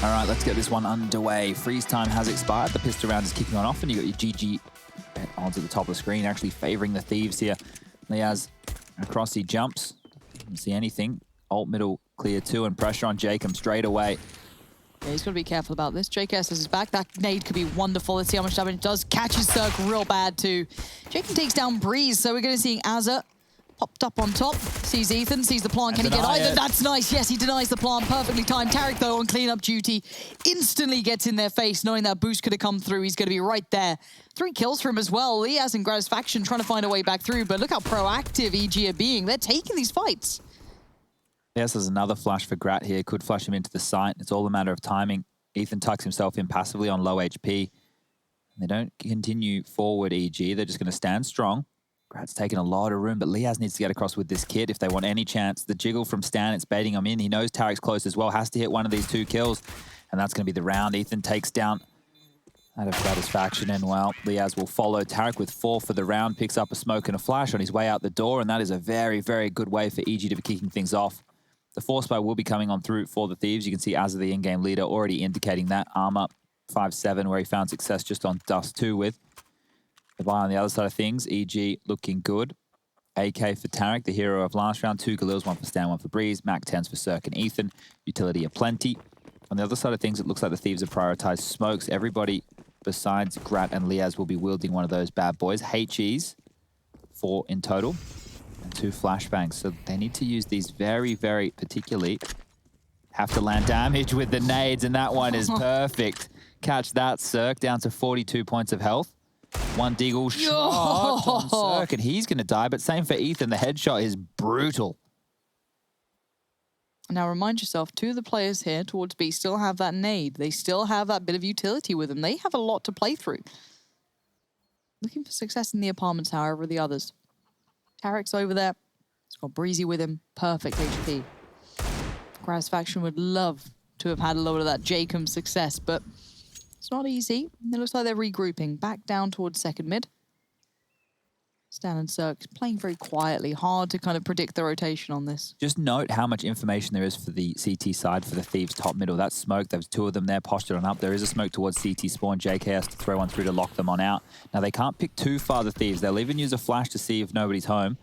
All right, let's get this one underway. Freeze time has expired. The pistol round is kicking on off, and you got your GG onto the top of the screen, actually favoring the Thieves here. Liaz across, he jumps. Didn't see anything. Alt middle clear two, and pressure on Jacob straight away. Yeah, he's got to be careful about this. JKS is back. That nade could be wonderful. Let's see how much damage it does. Catches Cirque real bad too. Jacob takes down Breeze, so we're going to see Azza popped up on top. Sees Ethan, sees the plant. Can he get either? That's nice. Yes, he denies the plant. Perfectly timed. Tarek, though, on cleanup duty, instantly gets in their face, knowing that boost could have come through. He's going to be right there. 3 kills for him as well. Liaz and Gratisfaction trying to find a way back through, but look how proactive EG are being. They're taking these fights. Yes, there's another flash for Grat here. Could flash him into the site. It's all a matter of timing. Ethan tucks himself in passively on low HP. They don't continue forward, EG. They're just going to stand strong. Grat's taking a lot of room, but Liaz needs to get across with this kid if they want any chance. The jiggle from Stan, it's baiting him in. He knows Tarek's close as well. Has to hit one of these 2 kills, and that's going to be the round. Ethan takes down out of Gratisfaction, and well, Liaz will follow Tarek with 4 for the round. Picks up a smoke and a flash on his way out the door, and that is a very, very good way for EG to be kicking things off. The force buy will be coming on through for the Thieves. You can see Azza, the in-game leader, already indicating that. Arm up 5-7, where he found success just on Dust 2 with. The buy on the other side of things, EG looking good. AK for Tarek, the hero of last round. 2 Galils, 1 for Stan, 1 for Breeze. Mac 10s for Cirque and Ethan. Utility aplenty. On the other side of things, it looks like the Thieves have prioritized smokes. Everybody besides Grat and Liaz will be wielding one of those bad boys. HEs, 4 in total. And 2 flashbangs. So they need to use these very, very particularly. Have to land damage with the nades, and that one is perfect. Catch that, Cirque, down to 42 points of health. 1 deagle shot on Cirque, and he's going to die, but same for Ethan. The headshot is brutal. Now remind yourself, 2 of the players here towards B still have that nade. They still have that bit of utility with them. They have a lot to play through. Looking for success in the apartments, however, the others. Tarek's over there. He's got Breezy with him. Perfect HP. Gratisfaction would love to have had a lot of that Jacob success, but it's not easy. It looks like they're regrouping. Back down towards second mid. Stan and Cirque playing very quietly. Hard to kind of predict the rotation on this. Just note how much information there is for the CT side for the Thieves top middle. That's smoke. There's 2 of them there postured on up. There is a smoke towards CT spawn. JK has to throw one through to lock them on out. Now they can't pick too far, the Thieves. They'll even use a flash to see if nobody's home.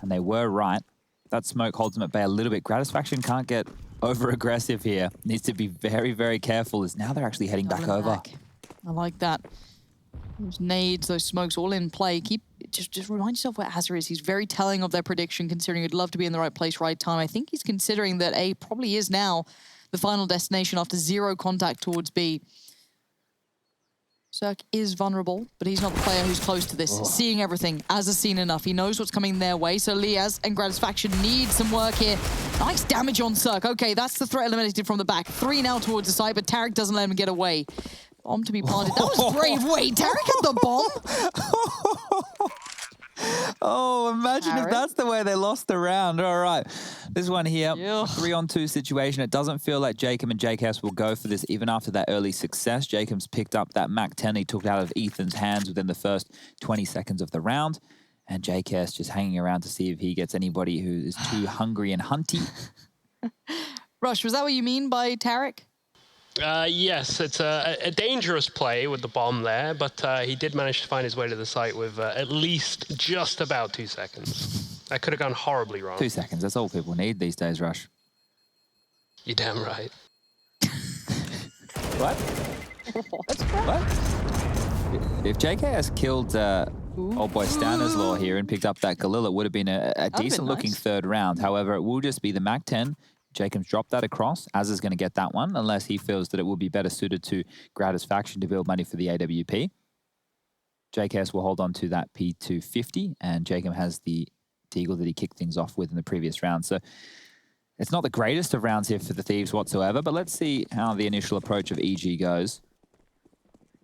And they were right. That smoke holds them at bay a little bit. Gratisfaction can't get over aggressive here. Needs to be very, very careful, as now they're actually heading back over. I like that. Those nades, those smokes all in play. Just remind yourself where Azza is. He's very telling of their prediction, considering he'd love to be in the right place, right time. I think he's considering that A probably is now the final destination after 0 contact towards B. Cirque is vulnerable, but he's not the player who's close to this. Seeing everything, Azza's seen enough. He knows what's coming their way, so Liaz and Gratisfaction need some work here. Nice damage on Cirque. Okay, that's the threat eliminated from the back. 3 now towards the side, but Tarek doesn't let him get away. Bomb to be planted. That was brave. Wait, Tarek had the bomb? Oh, imagine if that's the way they lost the round. All right. This one here, 3-on-2 situation. It doesn't feel like Jacob and JKS will go for this even after that early success. Jacob's picked up that Mac 10 he took out of Ethan's hands within the first 20 seconds of the round. And JKS just hanging around to see if he gets anybody who is too hungry and hunty. Rush, was that what you mean by Tarek? Yes, it's a dangerous play with the bomb there, but he did manage to find his way to the site with at least just about 2 seconds. That could have gone horribly wrong. 2 seconds, that's all people need these days, Rush. You're damn right. What? What? If JKS killed old boy Stanner's Law here and picked up that Galil, it would have been a decent-looking third round. However, it will just be the Mac 10. Jacob's dropped that across. Azza's going to get that one, unless he feels that it will be better suited to Gratisfaction to build money for the AWP. JKS will hold on to that P250, and Jacob has the Deagle that he kicked things off with in the previous round. So it's not the greatest of rounds here for the Thieves whatsoever, but let's see how the initial approach of EG goes.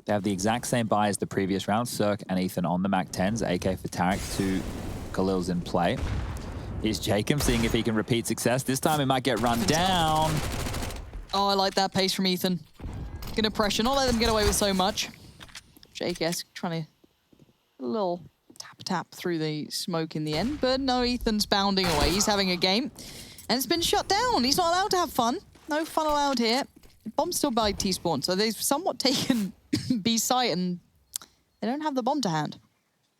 They have the exact same buy as the previous round. Cirque and Ethan on the Mac 10s. AK for Tarek, 2 Khalil's in play. Here's Jacob seeing if he can repeat success. This time he might get run down. Oh, I like that pace from Ethan. Gonna pressure, not let them get away with so much. JKS trying to a little tap through the smoke in the end, but no, Ethan's bounding away. He's having a game, and it's been shut down. He's not allowed to have fun. No fun allowed here. Bomb's still by T-spawn, so they've somewhat taken B site and they don't have the bomb to hand.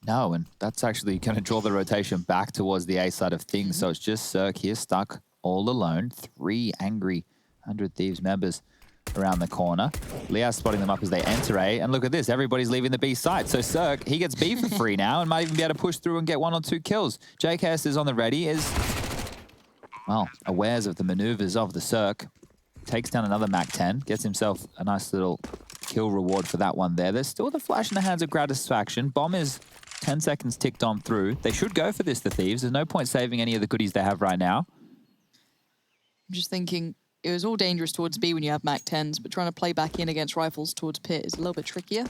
No, and that's actually going to draw the rotation back towards the A side of things. So it's just Cirque here stuck all alone. 3 angry 100 Thieves members around the corner. Liaz spotting them up as they enter A. And look at this, everybody's leaving the B site. So Cirque, he gets B for free now and might even be able to push through and get 1 or 2 kills. JKS is on the ready, is, well, awares of the maneuvers of the Cirque. Takes down another MAC-10, gets himself a nice little kill reward for that one there. There's still the flash in the hands of Gratisfaction. Bomb is 10 seconds ticked on through. They should go for this, the Thieves. There's no point saving any of the goodies they have right now. I'm just thinking, it was all dangerous towards B when you have MAC-10s, but trying to play back in against rifles towards Pit is a little bit trickier.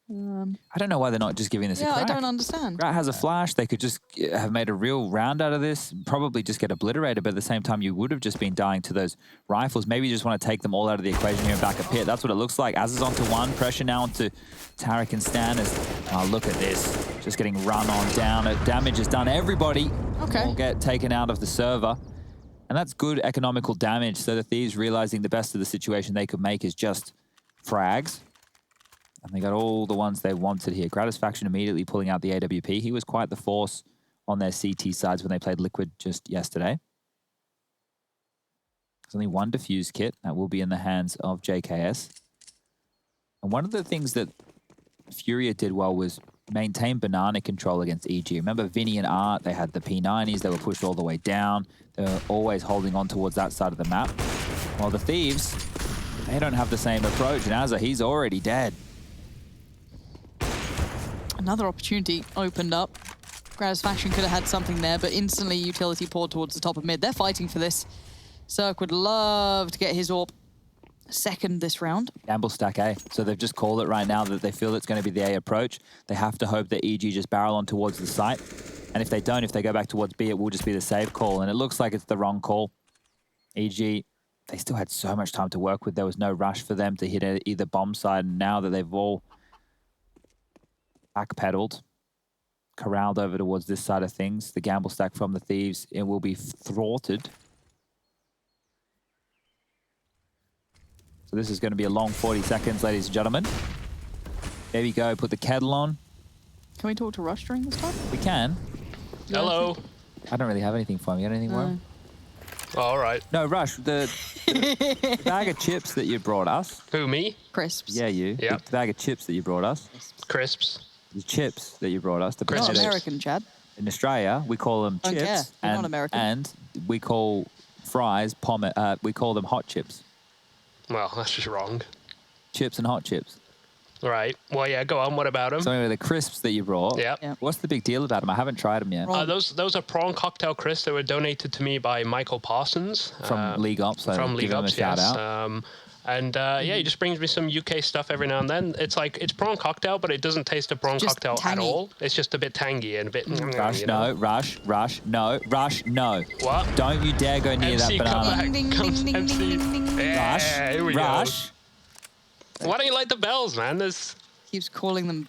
I don't know why they're not just giving this a crack. Yeah, I don't understand. Grat has a flash. They could just have made a real round out of this, probably just get obliterated, but at the same time, you would have just been dying to those rifles. Maybe you just want to take them all out of the equation here and back a Pit. That's what it looks like. Az is onto 1, pressure now onto Tarek and Stan. Oh, look at this. Just getting run on down. Damage is done. Everybody will get taken out of the server. And that's good economical damage. So the Thieves realizing the best of the situation they could make is just frags. And they got all the ones they wanted here. Gratisfaction immediately pulling out the AWP. He was quite the force on their CT sides when they played Liquid just yesterday. There's only 1 defuse kit. That will be in the hands of JKS. And one of the things that Furia did well was maintain banana control against EG. Remember Vinny and Art, they had the P90s. They were pushed all the way down. They were always holding on towards that side of the map. While the Thieves, they don't have the same approach. And Azza, he's already dead. Another opportunity opened up. Gratisfaction could have had something there, but instantly utility poured towards the top of mid. They're fighting for this. Cirque would love to get his AWP second this round. Gamble stack A. So they've just called it right now that they feel it's going to be the A approach. They have to hope that EG just barrel on towards the site. And if they don't, if they go back towards B, it will just be the safe call. And it looks like it's the wrong call. EG, they still had so much time to work with. There was no rush for them to hit either bomb side. And now that they've all backpedaled, corralled over towards this side of things, the gamble stack from the Thieves, it will be thwarted. So this is going to be a long 40 seconds, ladies and gentlemen. There we go, put the kettle on. Can we talk to Rush during this time? We can. Hello. I don't really have anything for him. You got anything for him? All right. No, Rush, the bag of chips that you brought us. Who, me? Crisps. Yeah, you. Yep. The bag of chips that you brought us. Crisps. The chips that you brought us. The Not Crisps. American, Chad. In Australia, we call them Don't chips. care. They're not American. And we call fries, we call them hot chips. Well, that's just wrong. Chips and hot chips. Right. Well, yeah, go on. What about them? So anyway, the crisps that you brought. Yeah. Yeah. What's the big deal about them? I haven't tried them yet. Wrong. Those are prawn cocktail crisps that were donated to me by Michael Parsons. From League Ops. So From give League him Ops, a shout yes. out. Yeah, he just brings me some UK stuff every now and then. It's like, it's prawn cocktail, but it doesn't taste of prawn Just cocktail at tangy. all. It's just a bit tangy and a bit... Rush, you know. no. Rush, no. Rush, no. What? Don't you dare go near MC, that come banana. back. Ding, Comes ding, ding, MC. ding, ding, ding. Yeah, Rush, here we Rush. go. Why don't you like the bells, man? There's... Keeps calling them.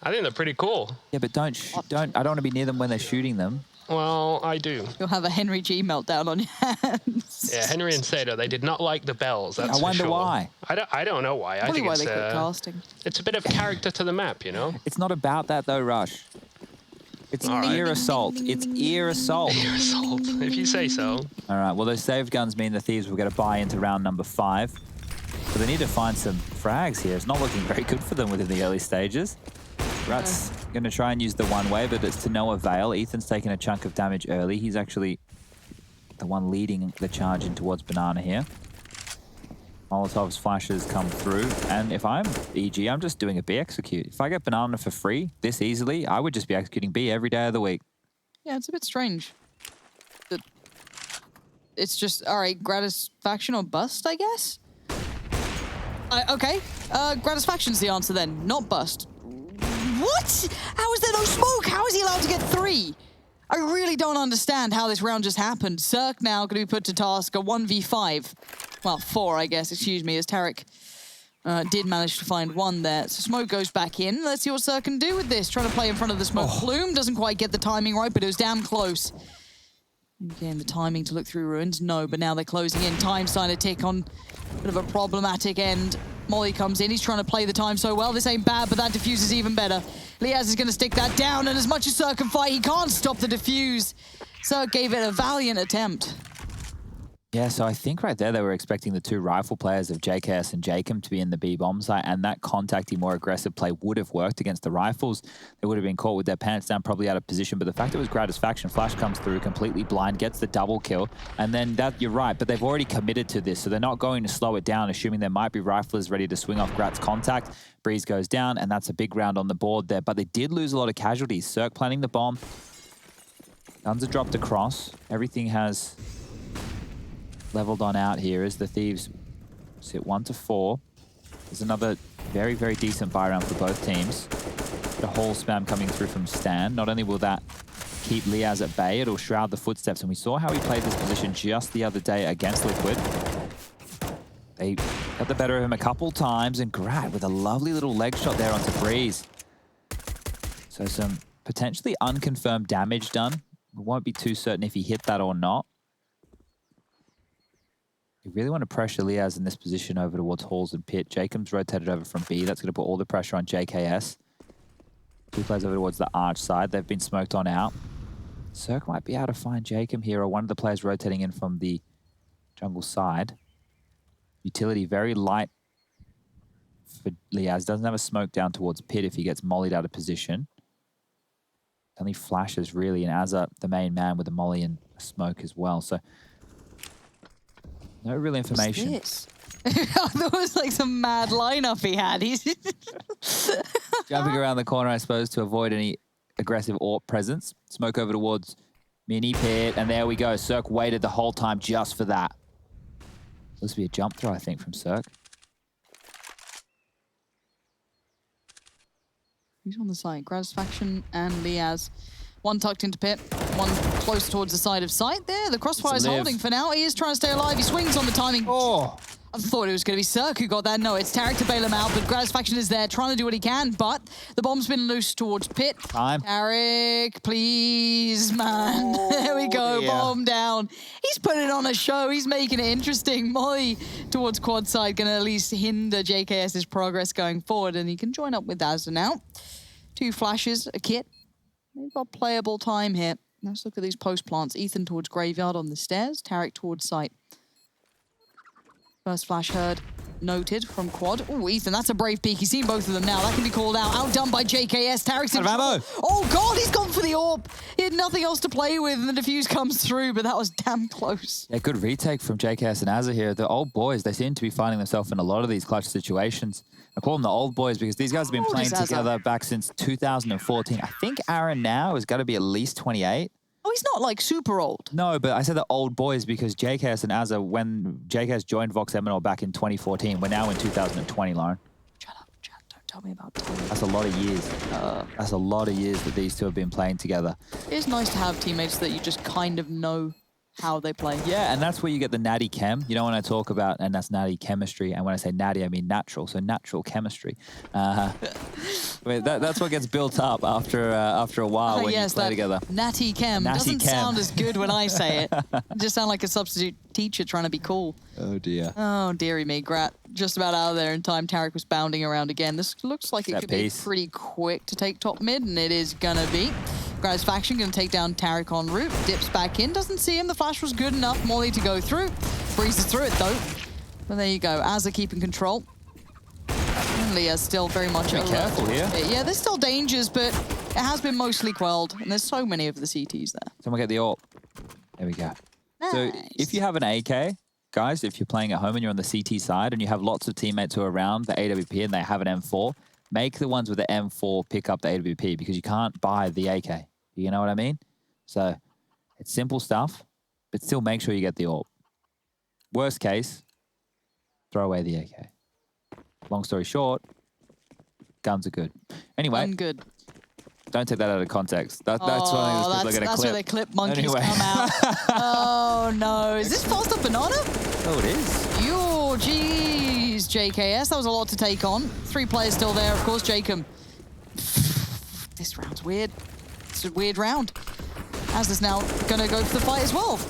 I think they're pretty cool. Yeah, but don't. I don't want to be near them when they're shooting them. Well, I do. You'll have a Henry G meltdown on your hands. Yeah, Henry and Sato, they did not like the bells. That's I wonder for sure. why. I don't know why. I Probably think why it's they quit casting. it's a bit of character to the map, you know. It's not about that though, Rush. It's All right. ear assault. It's ear assault. Ear assault, if you say so. All right. Well, those saved guns mean the Thieves will get a buy into round number 5. But they need to find some frags here. It's not looking very good for them within the early stages. Rat's going to try and use the one way, but it's to no avail. Ethan's taking a chunk of damage early. He's actually the one leading the charge in towards Banana here. Molotov's flashes come through. And if I'm EG, I'm just doing a B execute. If I get Banana for free this easily, I would just be executing B every day of the week. Yeah, it's a bit strange. That it's just, all right, Gratisfaction or bust, I guess? Okay, Gratisfaction's the answer then, not bust. What? How is there no smoke? How is he allowed to get 3? I really don't understand how this round just happened. Cirque now going to be put to task a 1v5. Well, 4, I guess, excuse me, as Tarek did manage to find 1 there. So smoke goes back in. Let's see what Cirque can do with this. Trying to play in front of the smoke plume. Doesn't quite get the timing right, but it was damn close. Again, the timing to look through ruins, no, but now they're closing in. Time starting to tick on a bit of a problematic end. Molly comes in, he's trying to play the time so well. This ain't bad, but that defuse is even better. Liaz is going to stick that down, and as much as Sir can fight, he can't stop the defuse. Sir gave it a valiant attempt. Yeah, so I think right there they were expecting the two rifle players of JKS and Jacob to be in the B bomb site, and that contacty, more aggressive play would have worked against the rifles. They would have been caught with their pants down, probably out of position, but the fact it was Gratis Faction, Flash comes through completely blind, gets the double kill, and then that, you're right, but they've already committed to this, so they're not going to slow it down, assuming there might be riflers ready to swing off Grat's contact. Breeze goes down, and that's a big round on the board there, but they did lose a lot of casualties. Cirque planting the bomb. Guns are dropped across. Everything has leveled on out here as the Thieves sit 1 to 4. There's another very, very decent buy round for both teams. The whole spam coming through from Stan. Not only will that keep Liaz at bay, it'll shroud the footsteps. And we saw how he played this position just the other day against Liquid. They got the better of him a couple times, and Grat with a lovely little leg shot there onto Breeze. So some potentially unconfirmed damage done. We won't be too certain if he hit that or not. You really want to pressure Liaz in this position over towards Halls and Pit. Jacob's rotated over from B. That's going to put all the pressure on JKS. Two players over towards the arch side. They've been smoked on out. Cirque might be able to find Jacob here, or one of the players rotating in from the jungle side. Utility very light for Liaz. Doesn't have a smoke down towards Pit if he gets mollied out of position. Only flashes really, and Azza, the main man, with a molly and a smoke as well. So no real information. What's this? There was like some mad lineup he had. He's jumping around the corner, I suppose, to avoid any aggressive AWP presence. Smoke over towards Mini Pit, and there we go. Cirque waited the whole time just for that. Supposed to be a jump throw, I think, from Cirque. Who's on the side? Gratisfaction and Liaz. One tucked into Pit, one close towards the side of sight there. The crossfire is holding for now. He is trying to stay alive. He swings on the timing. Oh! I thought it was going to be Cirque who got that. No, it's Tarek to bail him out, but Gratisfaction is there trying to do what he can, but the bomb's been loose towards Pit. Time. Tarek, please, man. Oh, there we go, dear. Bomb down. He's putting on a show. He's making it interesting. Molly towards quad side, going to at least hinder JKS's progress going forward, and he can join up with Azza now. 2 flashes, a kit. They've got playable time here. Let's look at these post plants. Ethan towards graveyard on the stairs. Tarek towards site. First flash heard. Noted from quad. Oh, Ethan, that's a brave peek. He's seen both of them now. That can be called out. Outdone by JKS. Tarek's in trouble. Oh, God, he's gone for the AWP. He had nothing else to play with, and the defuse comes through, but that was damn close. Yeah, good retake from JKS and Azza here. The old boys, they seem to be finding themselves in a lot of these clutch situations. I call them the old boys because these guys have been playing together back since 2014. I think Aaron now has got to be at least 28. Oh, he's not like super old. No, but I said the old boys because JKS and Azza, when JKS joined Vox Eminor back in 2014, we're now in 2020, Lauren. Shut up, Chad. Don't tell me about time. That's a lot of years. That's a lot of years that these two have been playing together. It's nice to have teammates that you just kind of know how they play. Yeah, and that's where you get the natty chem. You know, when I talk about, and that's natty chemistry, and when I say natty, I mean natural, so natural chemistry. That's what gets built up after a while when you play together. Natty chem. Natty doesn't chem. sound as good when I say it. It just sound like a substitute teacher trying to be cool. Oh, dear. Oh, dearie me. Grat just about out of there in time. Tarek was bounding around again. This looks like it could be pretty quick to take top mid, and it is gonna be. Gratisfaction going to take down Tarek en route. Dips back in. Doesn't see him. The flash was good enough. Molly to go through. Breezes through it, though. But there you go. Azza keeping control. And Leah's still very much Be careful here. Yeah, there's still dangers, but it has been mostly quelled. And there's so many of the CTs there. Someone get the AWP. There we go. Nice. So if you have an AK, guys, if you're playing at home and you're on the CT side and you have lots of teammates who are around the AWP and they have an M4, make the ones with the M4 pick up the AWP because you can't buy the AK. You know what I mean? So it's simple stuff, but still make sure you get the AWP. Worst case, throw away the AK. Long story short, guns are good. Anyway, good. Don't take that out of context. That's one of those people are going to clip. That's where they clip monkeys Anyway. come out. Oh, no. Is this fast up banana? Oh, it is. Yo, jeez, JKS. That was a lot to take on. 3 players still there, of course. Jacob. This round's weird. It's a weird round. Az is now going to go for the fight as well.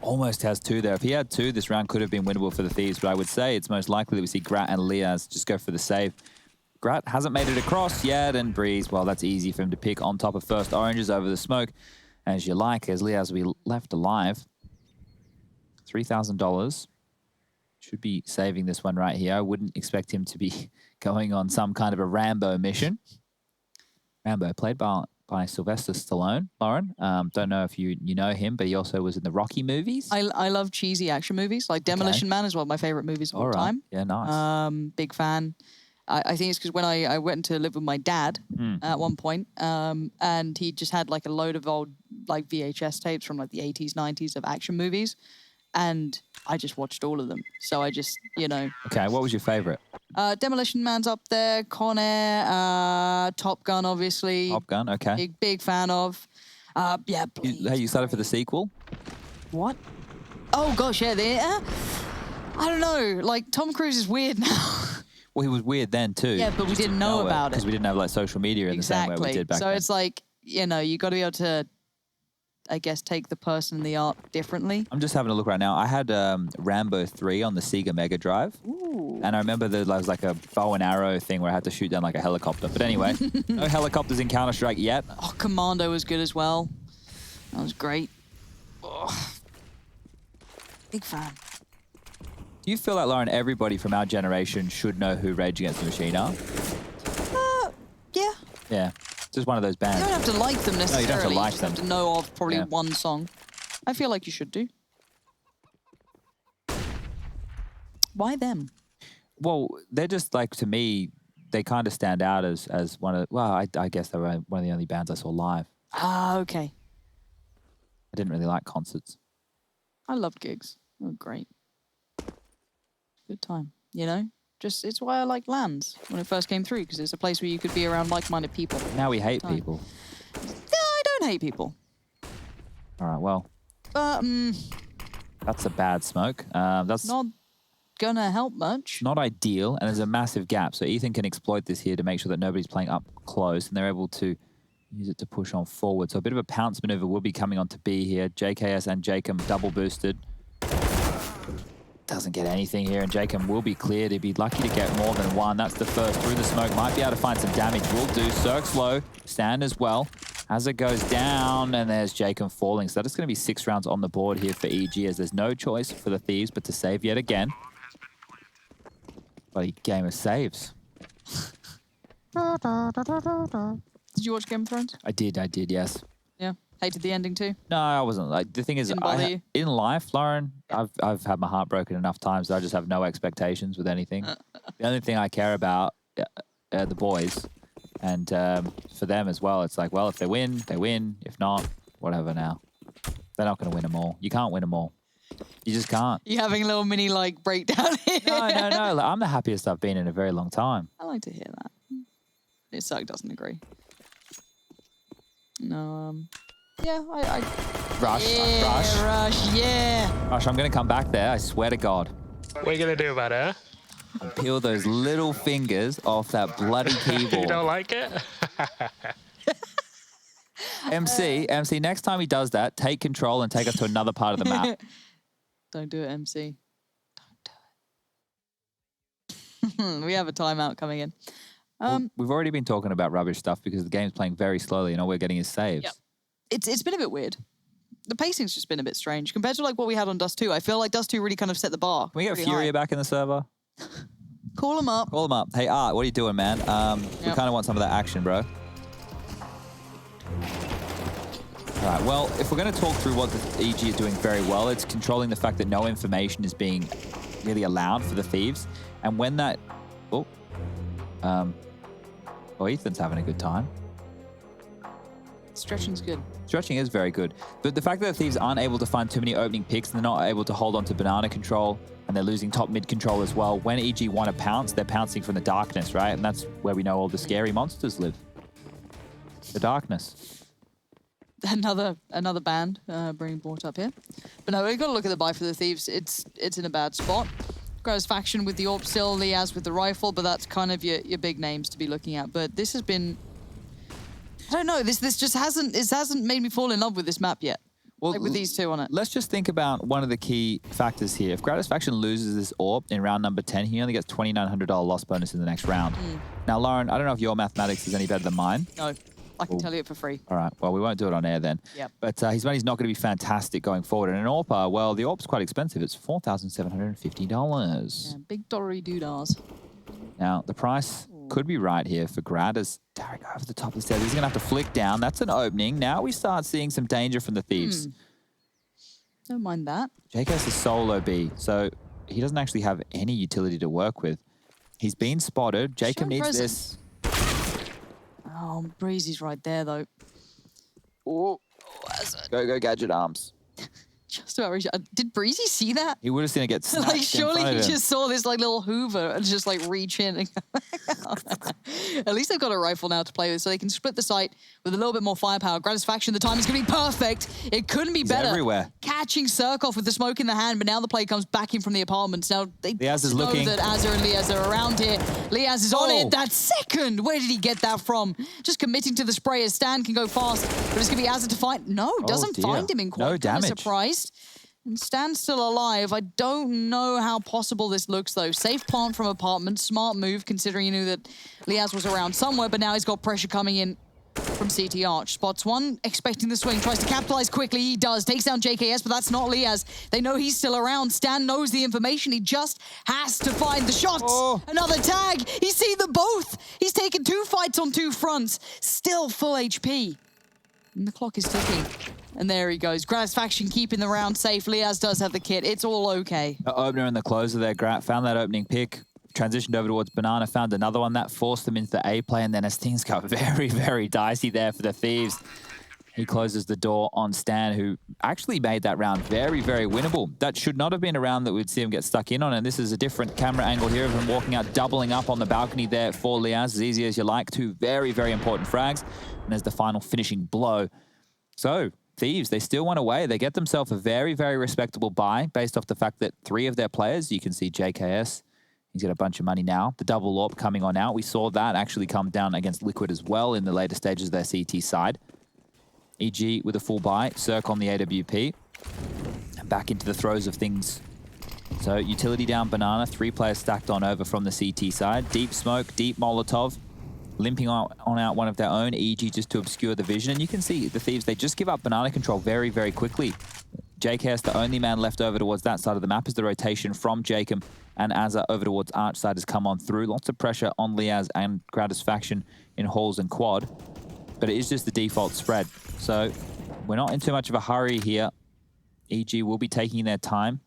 Almost has 2 there. If he had 2, this round could have been winnable for the Thieves, but I would say it's most likely that we see Grat and Liaz just go for the save. Grat hasn't made it across yet, and Breeze, well, that's easy for him to pick on top of first oranges over the smoke, as you like, as Liaz will be left alive. $3,000. Should be saving this one right here. I wouldn't expect him to be going on some kind of a Rambo mission. Rambo, played by Sylvester Stallone, Lauren. Don't know if you know him, but he also was in the Rocky movies. I love cheesy action movies. Like Demolition Man is one of my favorite movies of all time. Yeah, nice. Big fan. I think it's because when I went to live with my dad at one point, and he just had like a load of old like VHS tapes from like the 80s, 90s of action movies. And I just watched all of them. So I just, you know. Okay, what was your favorite? Demolition Man's up there. Con Air, Top Gun, obviously. Top Gun, okay. Big fan of. Yeah, Hey, you excited for the sequel? What? Oh, gosh, yeah. I don't know. Like, Tom Cruise is weird now. Well, he was weird then, too. Yeah, but we didn't know about it. Because we didn't have, like, social media in the same way we did back then. So it's like, you know, you got to be able to, I guess, take the person and the art differently. I'm just having a look right now. I had Rambo 3 on the Sega Mega Drive. Ooh. And I remember there was like a bow and arrow thing where I had to shoot down like a helicopter. But anyway, no helicopters in Counter-Strike yet. Oh, Commando was good as well. That was great. Oh. Big fan. Do you feel like, Lauren, everybody from our generation should know who Rage Against the Machine are? Yeah. Yeah. Just one of those bands. You don't have to like them necessarily. No, you don't have to like you them. have to know of probably one song. I feel like you should do. Why them? Well, they're just like, to me, they kind of stand out as one of, well, I guess they were one of the only bands I saw live. Ah, okay. I didn't really like concerts. I loved gigs. They were great. Good time, you know? Just, it's why I liked LANs when it first came through, because it's a place where you could be around like-minded people. Now we hate people. No, I don't hate people. All right, well. That's a bad smoke. That's not gonna help much. Not ideal, and there's a massive gap. So Ethan can exploit this here to make sure that nobody's playing up close, and they're able to use it to push on forward. So a bit of a pounce maneuver will be coming on to B here. JKS and Jacob double boosted. Doesn't get anything here, and Jacob will be cleared. He'd be lucky to get more than one. That's the first through the smoke. Might be able to find some damage. Will do. Cirque's low. Stand as well. As it goes down, and there's Jacob falling. So that's going to be 6 rounds on the board here for EG, as there's no choice for the Thieves but to save yet again. Bloody game of saves. Did you watch Game of Thrones? I did, yes. Yeah. Hated the ending too? No, I wasn't. Like, the thing is, in life, Lauren, I've had my heart broken enough times that I just have no expectations with anything. The only thing I care about are the boys. And for them as well, it's like, well, if they win, they win. If not, whatever now. They're not going to win them all. You can't win them all. You just can't. You're having a little mini, like, breakdown here. No. Like, I'm the happiest I've been in a very long time. I like to hear that. Suck doesn't agree. No, yeah, I Rush, yeah. Rush, I'm going to come back there, I swear to God. What are you going to do about it? And peel those little fingers off that bloody keyboard. You don't like it? MC, next time he does that, take control and take us to another part of the map. Don't do it, MC. Don't do it. We have a timeout coming in. Well, we've already been talking about rubbish stuff because the game's playing very slowly and all we're getting is saves. Yep. It's been a bit weird. The pacing's just been a bit strange compared to like what we had on Dust 2. I feel like Dust 2 really kind of set the bar. Can we get Furia back in the server? Call him up. Call him up. Hey, Art, what are you doing, man? We kind of want some of that action, bro. All right, well, if we're going to talk through what the EG is doing very well, it's controlling the fact that no information is being really allowed for the Thieves. And when that... Oh, Ethan's having a good time. Stretching's good. Stretching is very good. But the fact that the Thieves aren't able to find too many opening picks and they're not able to hold on to banana control and they're losing top mid control as well. When EG want to pounce, they're pouncing from the darkness, right? And that's where we know all the scary monsters live. The darkness. Another being brought up here. But no, we've got to look at the buy for the Thieves. It's in a bad spot. Grows faction with the AWP still, Liaz with the rifle, but that's kind of your big names to be looking at. But this has been I don't know. This just hasn't made me fall in love with this map yet. Well, like with these two on it. Let's just think about one of the key factors here. If Gratisfaction loses this AWP in round number 10, he only gets $2,900 loss bonus in the next round. Now, Lauren, I don't know if your mathematics is any better than mine. No, I can tell you it for free. All right, well, we won't do it on air then. Yep. But his money's not going to be fantastic going forward. And an AWP, well, the AWP's quite expensive. It's $4,750. Yeah, big dollary doodahs. Now, the price could be right here for Grad as Tarek over the top of the stairs. He's going to have to flick down. That's an opening. Now we start seeing some danger from the Thieves. Don't mind that. JKS is solo B, so he doesn't actually have any utility to work with. He's been spotted. Jacob needs presence. this. Oh, Breezy's right there, though. Oh, Go, Gadget Arms. just about reached. Did Breezy see that? He would have seen it get snatched Like, in surely front he of him. just saw this like little Hoover and just like reach in. And At least they've got a rifle now to play with, so they can split the site with a little bit more firepower. Gratisfaction, the time is going to be perfect. It couldn't be better. Everywhere. Catching Surkoff with the smoke in the hand, but now the play comes back in from the apartments. Now they Liaz is know looking. that Azza and Liaz are around here. Liaz is on it. That second, where did he get that from? Just committing to the spray as Stan can go fast, but it's going to be Azza to find. No, doesn't dear. find him in quite. No damage. Surprised. And Stan's still alive. I don't know how possible this looks, though. Safe plant from apartment. Smart move, considering he knew that Liaz was around somewhere, but now he's got pressure coming in from CT Arch. Spots one, expecting the swing. Tries to capitalize quickly. He does. Takes down JKS, but that's not Liaz. They know he's still around. Stan knows the information. He just has to find the shots. Another tag. He's seen them both. He's taken 2 fights on 2 fronts. Still full HP. And the clock is ticking. And there he goes. Gratisfaction keeping the round safe. Liaz does have the kit. It's all okay. The opener and the closer there, Grat found that opening pick, transitioned over towards Banana, found another one that forced them into the A play, and then as things got very, very dicey there for the Thieves, he closes the door on Stan, who actually made that round very, very winnable. That should not have been a round that we'd see him get stuck in on, and this is a different camera angle here of him walking out, doubling up on the balcony there for Liaz, as easy as you like. 2 very, very important frags, and there's the final finishing blow. So, Thieves, they still went away. They get themselves a very, very respectable buy based off the fact that 3 of their players, you can see JKS, he's got a bunch of money now. The double AWP coming on out. We saw that actually come down against Liquid as well in the later stages of their CT side. EG with a full buy, Cirque on the AWP. And back into the throes of things. So utility down Banana, 3 players stacked on over from the CT side. Deep smoke, deep Molotov. Limping on out one of their own, EG just to obscure the vision. And you can see the Thieves, they just give up Banana control very, very quickly. JKS, the only man left over towards that side of the map, as the rotation from Jacob and Azza over towards Arch side has come on through. Lots of pressure on Liaz and Gratisfaction in Halls and Quad. But it is just the default spread. So we're not in too much of a hurry here. EG will be taking their time.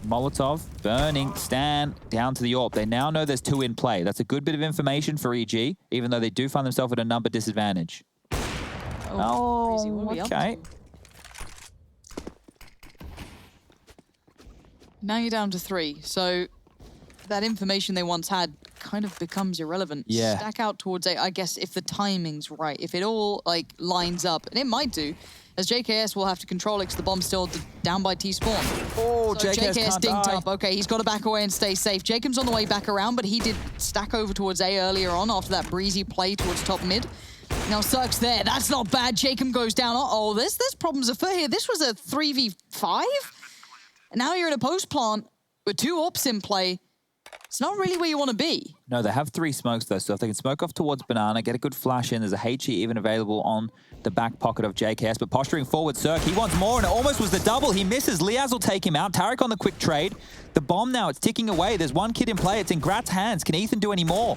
Molotov, burning, Stan, down to the AWP. They now know there's 2 in play. That's a good bit of information for EG, even though they do find themselves at a number disadvantage. Okay. Now you're down to 3, so that information they once had kind of becomes irrelevant. Yeah. Stack out towards A, I guess, if the timing's right, if it all like lines up, and it might do, as JKS will have to control it because the bomb's still down by T-spawn. Oh, so JKS can't dinked die. up. Okay, he's got to back away and stay safe. Jacob's on the way back around, but he did stack over towards A earlier on after that breezy play towards top mid. Now Cirque's there. That's not bad. Jacob goes down. Uh-oh, there's problems afoot here. This was a 3v5? And now you're in a post plant with 2 AWPs in play. It's not really where you want to be. No, they have 3 smokes though, so if they can smoke off towards Banana, get a good flash in, there's a HE even available on the back pocket of JKS, but posturing forward, Cirque, he wants more, and it almost was the double. He misses. Liaz will take him out. Tarek on the quick trade. The bomb now, it's ticking away. There's 1 kid in play. It's in Grat's hands. Can Ethan do any more?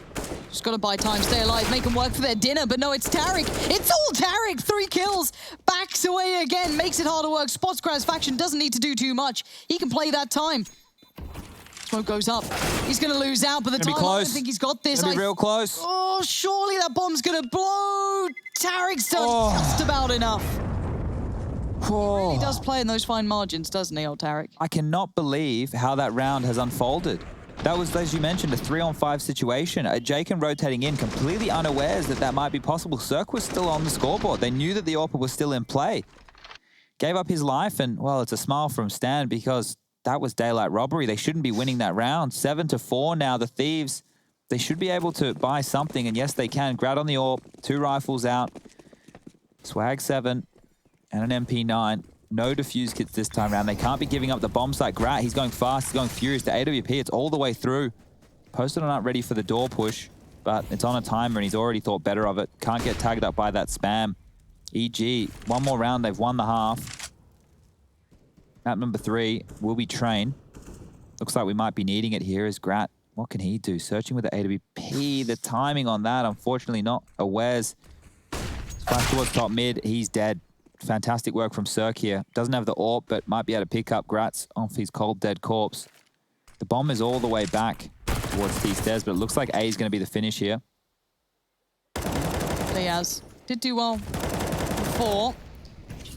Just got to buy time, stay alive, make them work for their dinner, but no, it's Tarek. It's all Tarek. 3 kills. Backs away again, makes it hard to work. Spots Gratisfaction, doesn't need to do too much. He can play that time. Smoke goes up. He's going to lose out, but the time, I don't think he's got this. Gonna be real close. Oh, surely that bomb's going to blow. Tarek's done just about enough. He really does play in those fine margins, doesn't he, old Tarek? I cannot believe how that round has unfolded. That was, as you mentioned, a 3-on-5 situation. Jacob rotating in, completely unawares that might be possible. Cirque was still on the scoreboard. They knew that the AWP was still in play. Gave up his life, and, well, it's a smile from Stan because that was daylight robbery. They shouldn't be winning that round. 7-4 now. The Thieves They should be able to buy something, and yes, they can. Grat on the AWP, 2 rifles out, Swag 7, and an MP9. No defuse kits this time around. They can't be giving up the bomb site. Grat, he's going fast, he's going furious. The AWP, it's all the way through. Posted aren't ready for the door push, but it's on a timer, and he's already thought better of it. Can't get tagged up by that spam. EG, one more round, they've won the half. Map number 3 will be Train. Looks like we might be needing it here as Grat. What can he do? Searching with the AWP. The timing on that, unfortunately, not a Wes. Flash towards top mid. He's dead. Fantastic work from Cirque here. Doesn't have the AWP, but might be able to pick up Gratz off his cold, dead corpse. The bomb is all the way back towards T stairs, but it looks like A is going to be the finish here. Liaz did do well before.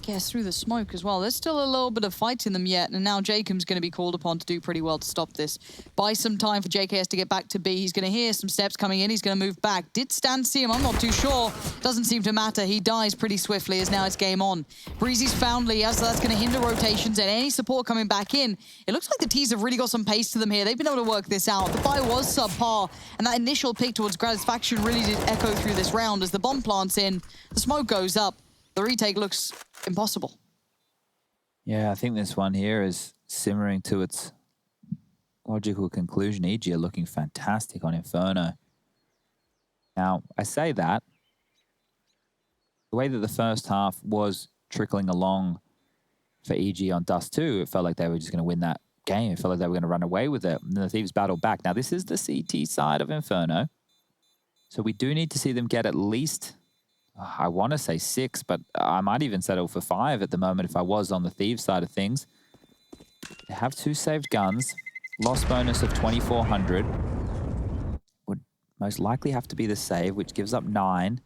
Gets through the smoke as well. There's still a little bit of fight in them yet, and now Jacob's going to be called upon to do pretty well to stop this. Buy some time for JKS to get back to B. He's going to hear some steps coming in. He's going to move back. Did Stan see him? I'm not too sure. Doesn't seem to matter. He dies pretty swiftly as now it's game on. Breezy's found Liaz, so that's going to hinder rotations and any support coming back in. It looks like the T's have really got some pace to them here. They've been able to work this out. The buy was subpar, and that initial pick towards Gratisfaction really did echo through this round as the bomb plants in, the smoke goes up. The retake looks impossible. Yeah, I think this one here is simmering to its logical conclusion. EG are looking fantastic on Inferno. Now, I say that. The way that the first half was trickling along for EG on Dust 2, it felt like they were just going to win that game. It felt like they were going to run away with it. And the Thieves battled back. Now, this is the CT side of Inferno. So we do need to see them get at least, I want to say 6, but I might even settle for 5 at the moment if I was on the Thieves side of things. They have 2 saved guns. Loss bonus of 2,400. Would most likely have to be the save, which gives up 9.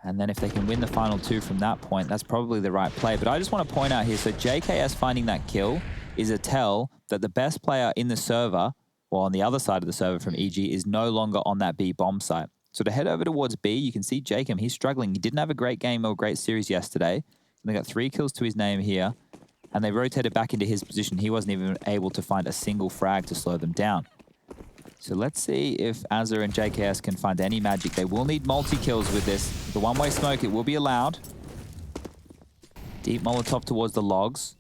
And then if they can win the final 2 from that point, that's probably the right play. But I just want to point out here, so JKS finding that kill is a tell that the best player in the server, or on the other side of the server from EG, is no longer on that B bomb site. So to head over towards B, you can see Jacob, he's struggling. He didn't have a great game or a great series yesterday. They got 3 kills to his name here, and they rotated back into his position. He wasn't even able to find a single frag to slow them down. So let's see if Azza and JKS can find any magic. They will need multi-kills with this. The one-way smoke, it will be allowed. Deep Molotov towards the logs.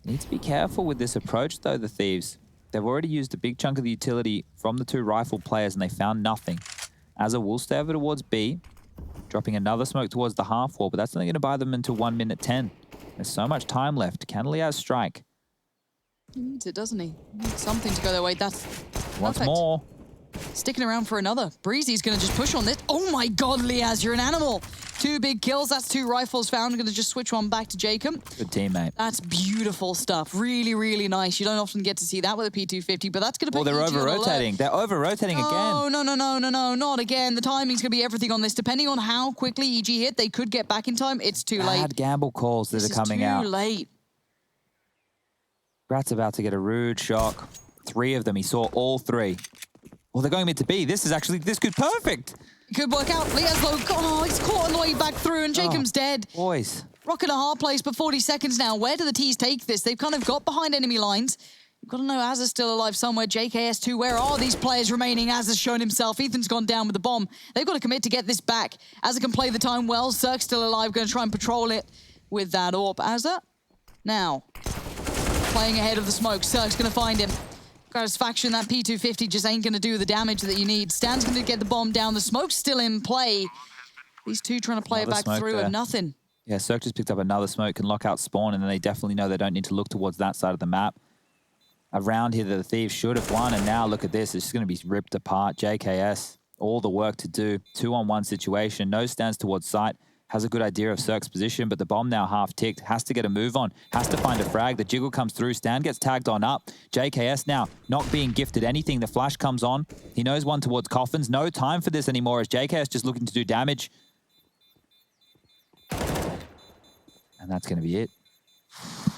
Need to be careful with this approach, though, the Thieves. They've already used a big chunk of the utility from the 2 rifle players, and they found nothing. Azza will stay over towards B, dropping another smoke towards the half wall, but that's only going to buy them until 1 minute 10. There's so much time left. Can Liaz strike? He needs it, doesn't he? He needs something to go their way. That's Once perfect. more. Sticking around for another. Breezy's going to just push on this. Oh my god, Liaz, you're an animal. 2 big kills. That's 2 rifles found. Going to just switch one back to Jacob. Good teammate. That's beautiful stuff. Really, really nice. You don't often get to see that with a P250, but that's going to put Well, they're EG on over-rotating. alert. They're over-rotating again. No, not again. The timing's going to be everything on this. Depending on how quickly EG hit, they could get back in time. It's too late. Bad gamble calls that This are coming is out. too late. Grat's about to get a rude shock. 3 of them. He saw all 3. Well, they're going mid to B. This could perfect. It could work out. Liaz though, oh, he's caught on the way back through, and Jacob's dead. Boys. Rocking a hard place, but 40 seconds now. Where do the T's take this? They've kind of got behind enemy lines. You've got to know Azza's still alive somewhere. JKS too. Where are these players remaining? Azza's shown himself. Ethan's gone down with the bomb. They've got to commit to get this back. Azza can play the time well. Cirque's still alive. Going to try and patrol it with that AWP. Azza now playing ahead of the smoke. Cirque's going to find him. Gratisfaction, that P250 just ain't going to do the damage that you need. Stan's going to get the bomb down. The smoke's still in play. These 2 trying to play it back through and nothing. Yeah, Cirque just picked up another smoke, can lock out spawn, and then they definitely know they don't need to look towards that side of the map. A round here that the Thieves should have won, and now look at this. It's just going to be ripped apart. JKS, all the work to do. 2-on-1 situation. No stands towards site. Has a good idea of Cirque's position, but the bomb now half ticked. Has to get a move on. Has to find a frag. The jiggle comes through. Stan gets tagged on up. JKS now not being gifted anything. The flash comes on. He knows one towards coffins. No time for this anymore as JKS just looking to do damage. And that's going to be it.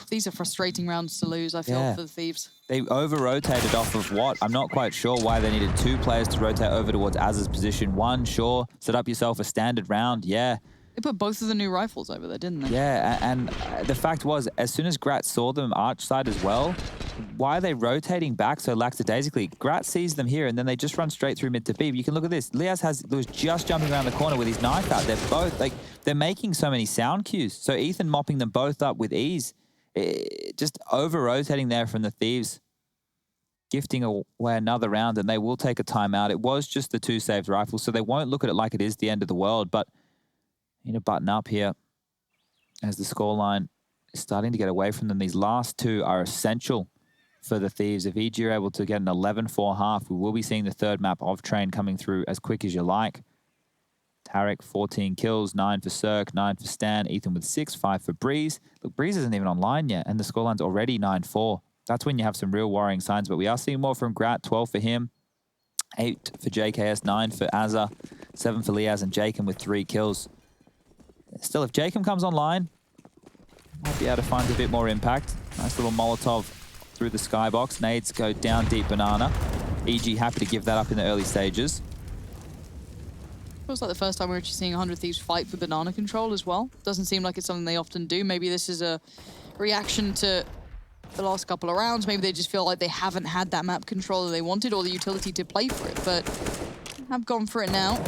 These are frustrating rounds to lose, I feel, for the Thieves. They over-rotated off of what? I'm not quite sure why they needed 2 players to rotate over towards Azza's position. 1, sure. Set up yourself a standard round. Yeah. They put both of the new rifles over there, didn't they? Yeah, and the fact was, as soon as Grat saw them arch side as well, why are they rotating back so lackadaisically? Grat sees them here, and then they just run straight through mid to B. You can look at this. Liaz was just jumping around the corner with his knife out. They're both, like, they're making so many sound cues. So Ethan mopping them both up with ease. Just over-rotating there from the Thieves. Gifting away another round, and they will take a timeout. It was just the 2 saved rifles, so they won't look at it like it is the end of the world, but need to button up here as the scoreline is starting to get away from them. These last 2 are essential for the Thieves. If EG are able to get an 11-4 half, we will be seeing the 3rd map of Train coming through as quick as you like. Tarek, 14 kills, 9 for Cirque, 9 for Stan, Ethan with 6, 5 for Breeze. Look, Breeze isn't even online yet, and the scoreline's already 9-4. That's when you have some real worrying signs, but we are seeing more from Grat, 12 for him, 8 for JKS, 9 for Azza, 7 for Liaz, and Jacob with 3 kills. Still, if Jacob comes online, might be able to find a bit more impact. Nice little Molotov through the skybox. Nades go down deep banana. EG happy to give that up in the early stages. Feels like the first time we're actually seeing 100 Thieves fight for banana control as well. Doesn't seem like it's something they often do. Maybe this is a reaction to the last couple of rounds. Maybe they just feel like they haven't had that map control that they wanted or the utility to play for it, but have gone for it now.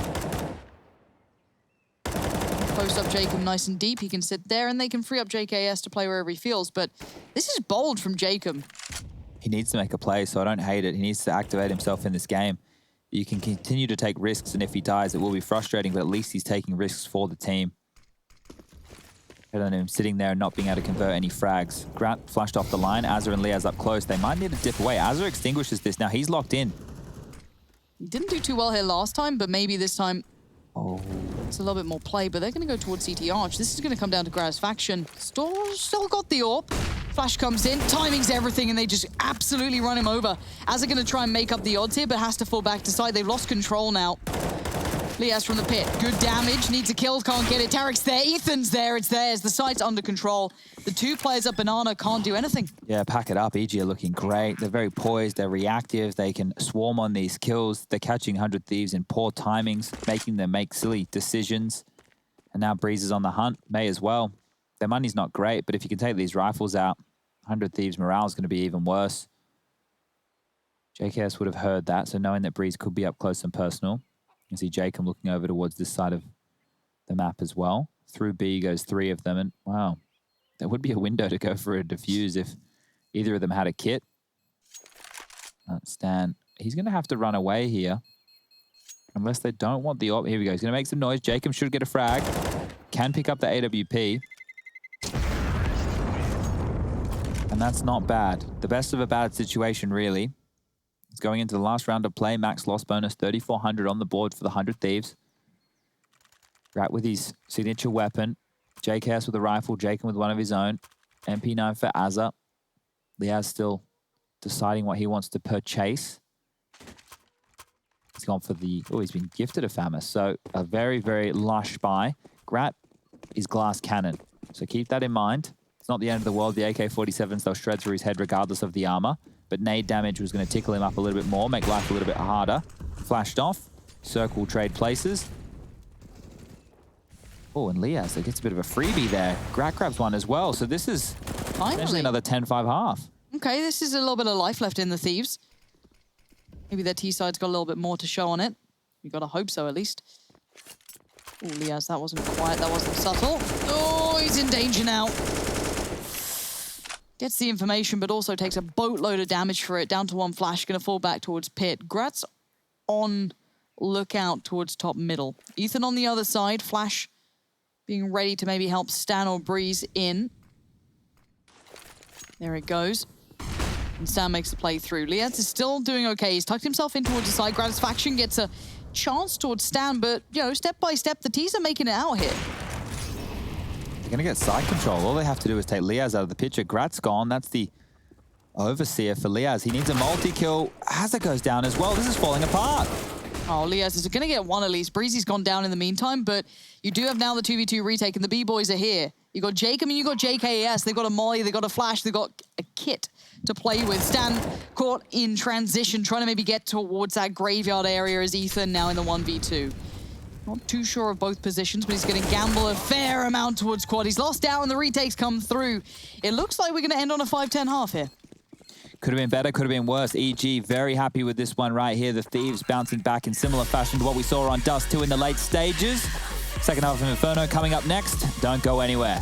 Post up Jacob nice and deep. He can sit there and they can free up JKS to play wherever he feels, but this is bold from Jacob. He needs to make a play, so I don't hate it. He needs to activate himself in this game. You can continue to take risks, and if he dies, it will be frustrating, but at least he's taking risks for the team. Better than him sitting there and not being able to convert any frags. Grant flashed off the line. Azza and Liaz up close. They might need to dip away. Azza extinguishes this. Now he's locked in. He didn't do too well here last time, but maybe this time it's a little bit more play, but they're going to go towards CT Arch. This is going to come down to Graz's faction. Still got the AWP. Flash comes in, timing's everything, and they just absolutely run him over. Azza going to try and make up the odds here, but has to fall back to side. They've lost control now. Liaz from the pit. Good damage. Needs a kill. Can't get it. Tarek's there. Ethan's there. It's theirs. The site's under control. The 2 players up banana can't do anything. Yeah, pack it up. EG are looking great. They're very poised. They're reactive. They can swarm on these kills. They're catching 100 Thieves in poor timings, making them make silly decisions. And now Breeze is on the hunt. May as well. Their money's not great, but if you can take these rifles out, 100 Thieves' morale is going to be even worse. JKS would have heard that, so knowing that Breeze could be up close and personal. You see Jacob looking over towards this side of the map as well. Through B goes 3 of them, and wow, there would be a window to go for a defuse if either of them had a kit. Stan, he's going to have to run away here. Unless they don't want the AWP. Here we go. He's going to make some noise. Jacob should get a frag. Can pick up the AWP. And that's not bad. The best of a bad situation, really. It's going into the last round of play. Max loss bonus, 3,400 on the board for the 100 Thieves. Rat with his signature weapon. JKS with a rifle. Jacob with one of his own. MP9 for Azza. Liaz still deciding what he wants to purchase. He's gone for the... Oh, he's been gifted a FAMAS. So a very, very lush buy. Grat is glass cannon. So keep that in mind. It's not the end of the world. The AK-47s, they'll shred through his head regardless of the armor. But nade damage was going to tickle him up a little bit more, make life a little bit harder. Flashed off. Circle trade places. Oh, and Liaz, gets a bit of a freebie there. Grat grabs one as well. So this is potentially another 10-5 half. Okay, this is a little bit of life left in the Thieves. Maybe their T-side's got a little bit more to show on it. You got to hope so, at least. Oh, Liaz, that wasn't quiet. That wasn't subtle. Oh, he's in danger now. Gets the information, but also takes a boatload of damage for it. Down to 1 flash, going to fall back towards pit. Grat's on lookout towards top middle. Ethan on the other side. Flash being ready to maybe help Stan or Breeze in. There it goes. And Stan makes the play through. Liaz is still doing okay. He's tucked himself in towards the side. Grat's faction gets a chance towards Stan, but, you know, step by step, the T's are making it out here. They're going to get side control. All they have to do is take Liaz out of the picture. Grat's gone. That's the overseer for Liaz. He needs a multi-kill. Azza goes down as well. This is falling apart. Oh, Liaz is going to get one at least. Breezy's gone down in the meantime, but you do have now the 2v2 retake, and the B-boys are here. You got Jacob and you got JKS. They've got a molly, they've got a flash, they've got a kit to play with. Stan caught in transition, trying to maybe get towards that graveyard area as Ethan now in the 1v2. Not too sure of both positions, but he's going to gamble a fair amount towards quad. He's lost out and the retakes come through. It looks like we're going to end on a 5-10 half here. Could have been better, could have been worse. EG very happy with this one right here. The Thieves bouncing back in similar fashion to what we saw on Dust 2 in the late stages. Second half of Inferno coming up next. Don't go anywhere.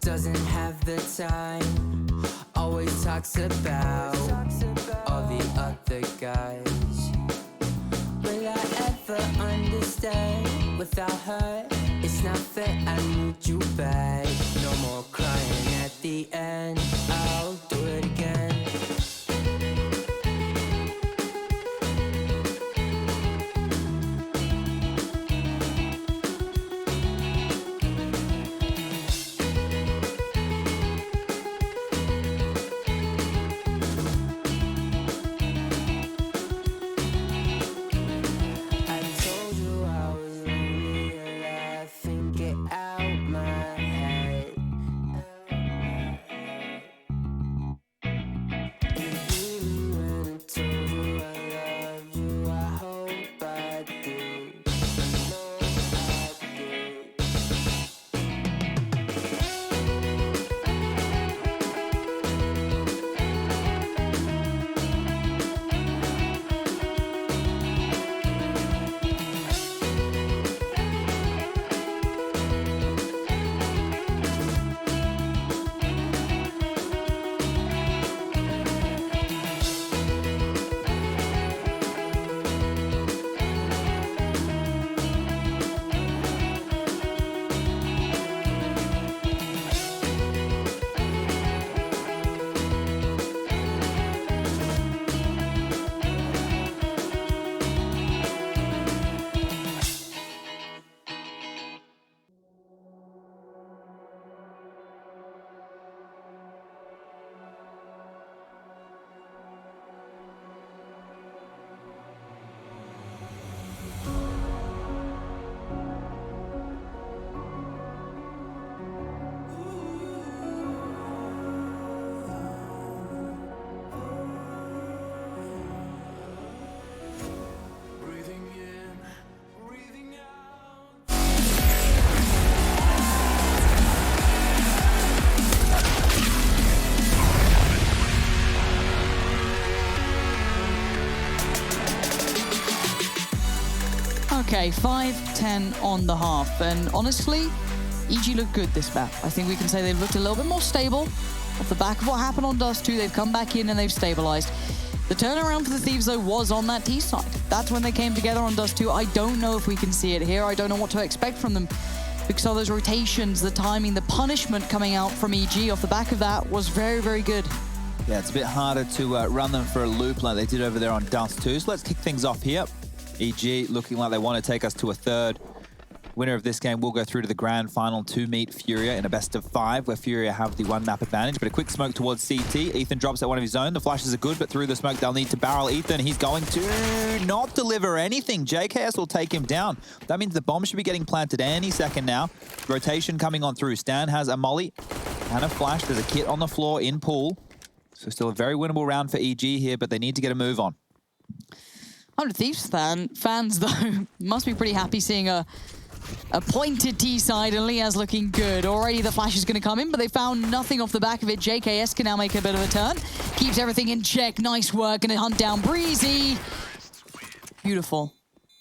Doesn't have the time, always talks about all the other guys. Will I ever understand? Without her, it's not fair, I need you back. No more crying at the end, I'll do it again. Okay, 5-10 on the half, and honestly, EG looked good this map. I think we can say they've looked a little bit more stable. Off the back of what happened on Dust 2, they've come back in and they've stabilized. The turnaround for the Thieves, though, was on that T side. That's when they came together on Dust 2. I don't know if we can see it here. I don't know what to expect from them, because all those rotations, the timing, the punishment coming out from EG off the back of that was very, very good. Yeah, it's a bit harder to run them for a loop like they did over there on Dust 2. So let's kick things off here. EG looking like they want to take us to a third. Winner of this game will go through to the grand final to meet Furia in a best of 5, where Furia have the one map advantage. But a quick smoke towards CT. Ethan drops at one of his own. The flashes are good, but through the smoke, they'll need to barrel Ethan. He's going to not deliver anything. JKS will take him down. That means the bomb should be getting planted any second now. Rotation coming on through. Stan has a molly and a flash. There's a kit on the floor in pool. So still a very winnable round for EG here, but they need to get a move on. 100 Thieves fans, though, must be pretty happy seeing a pointed T side, and Liaz looking good. Already the flash is going to come in, but they found nothing off the back of it. JKS can now make a bit of a turn. Keeps everything in check. Nice work. Going to hunt down Breezy. Beautiful.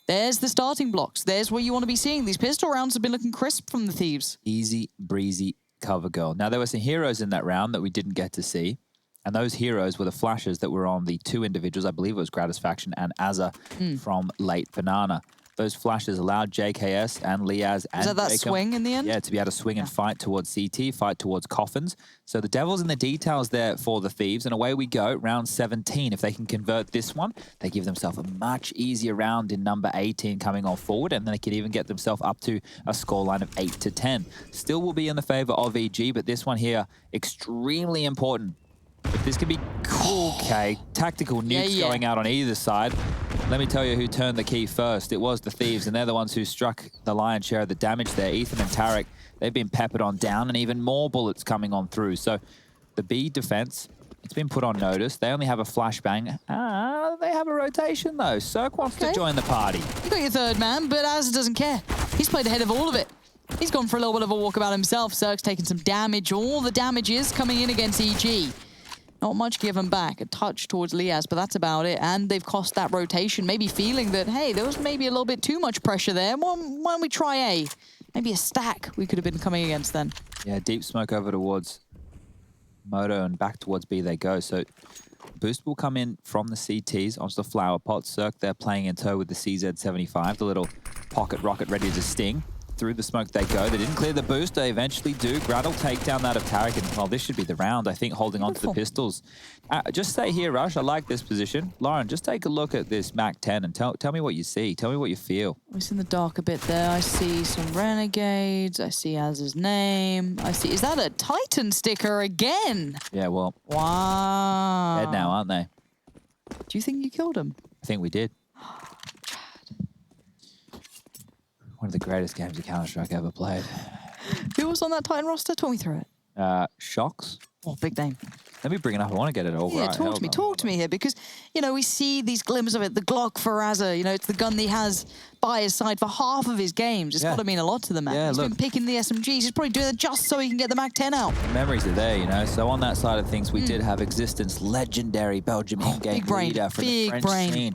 There's the starting blocks. There's what you want to be seeing. These pistol rounds have been looking crisp from the Thieves. Easy breezy cover girl. Now, there were some heroes in that round that we didn't get to see. And those heroes were the flashes that were on the two individuals. I believe it was Gratisfaction and Azza from Late Banana. Those flashes allowed JKS and Liaz and Is that Jacob, swing in the end? yeah, to be able to swing and fight towards CT, fight towards Coffins. So the devil's in the details there for the Thieves. And away we go, round 17. If they can convert this one, they give themselves a much easier round in number 18 coming on forward. And then they could even get themselves up to a scoreline of 8-10. Still will be in the favor of EG, but this one here, extremely important. If this can be cool, K, tactical nukes going out on either side. Let me tell you who turned the key first. It was the Thieves, and they're the ones who struck the lion's share of the damage there. Ethan and Tarek, they've been peppered on down, and even more bullets coming on through. So the B defense, it's been put on notice. They only have a flashbang. They have a rotation, though. Cirque wants to join the party. You got your third man, but Az doesn't care. He's played ahead of all of it. He's gone for a little bit of a walkabout himself. Cirque's taking some damage. All the damage is coming in against EG. Not much given back, a touch towards Liaz, but that's about it. And they've cost that rotation, maybe feeling that, hey, there was maybe a little bit too much pressure there. Why don't we try A? Maybe a stack we could have been coming against then. Yeah, deep smoke over towards Moto and back towards B they go. So boost will come in from the CTs onto the flower pot. Cirque, they're playing in tow with the CZ75, the little pocket rocket ready to sting. Through the smoke they go. They didn't clear the boost. They eventually do. Grad will take down that of Tarek. And, well, this should be the round, I think, holding on to the pistols. Just stay here, Rush. I like this position. Lauren, just take a look at this MAC-10 and tell me what you see. Tell me what you feel. It's in the dark a bit there. I see some Renegades. I see Az's name. I see... Is that a Titan sticker again? Yeah, well... Wow. Dead now, aren't they? Do you think you killed him? I think we did. One of the greatest games of Counter-Strike ever played. Who was on that Titan roster? Talk me through it. Shocks. Oh, big name. Let me bring it up. I want to get it all Yeah, right. talk to me here, because, you know, we see these glimmers of it. The Glock for Azza, you know, it's the gun that he has by his side for half of his games. It's got to mean a lot to the man. Yeah, He's been picking the SMGs. He's probably doing it just so he can get the MAC-10 out. The memories are there, you know. So on that side of things, we did have Existence, legendary Belgium in-game leader from the French scene.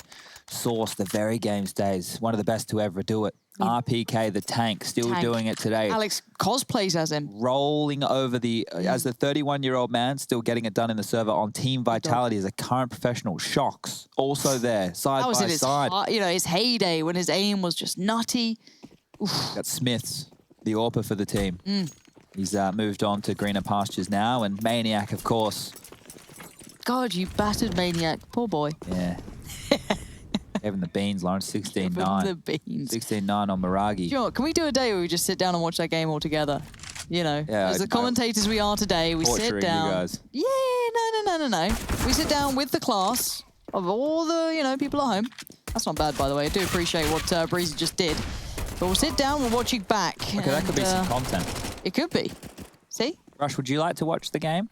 Source the very games days. One of the best to ever do it. RPK, the tank, still doing it today. Alex cosplays as him. Rolling over the, as the 31-year-old man, still getting it done in the server on Team Vitality as a current professional. Shocks, also there, side by side. You know, his heyday when his aim was just nutty. Got Smiths, the AWPer for the team. He's moved on to greener pastures now, and Maniac, of course. God, you battered Maniac. Poor boy. Yeah. Gave him the beans, Lawrence. 16-9. The beans. 16-9 on Miragi. You know what, can we do a day where we just sit down and watch that game all together? You know, as the commentators we are today, we sit down. You guys. Yeah, no. We sit down with the class of all the, you know, people at home. That's not bad, by the way. I do appreciate what Breezy just did. But we'll sit down, we'll watch you back. Okay, that could be some content. It could be. See? Rush, would you like to watch the game?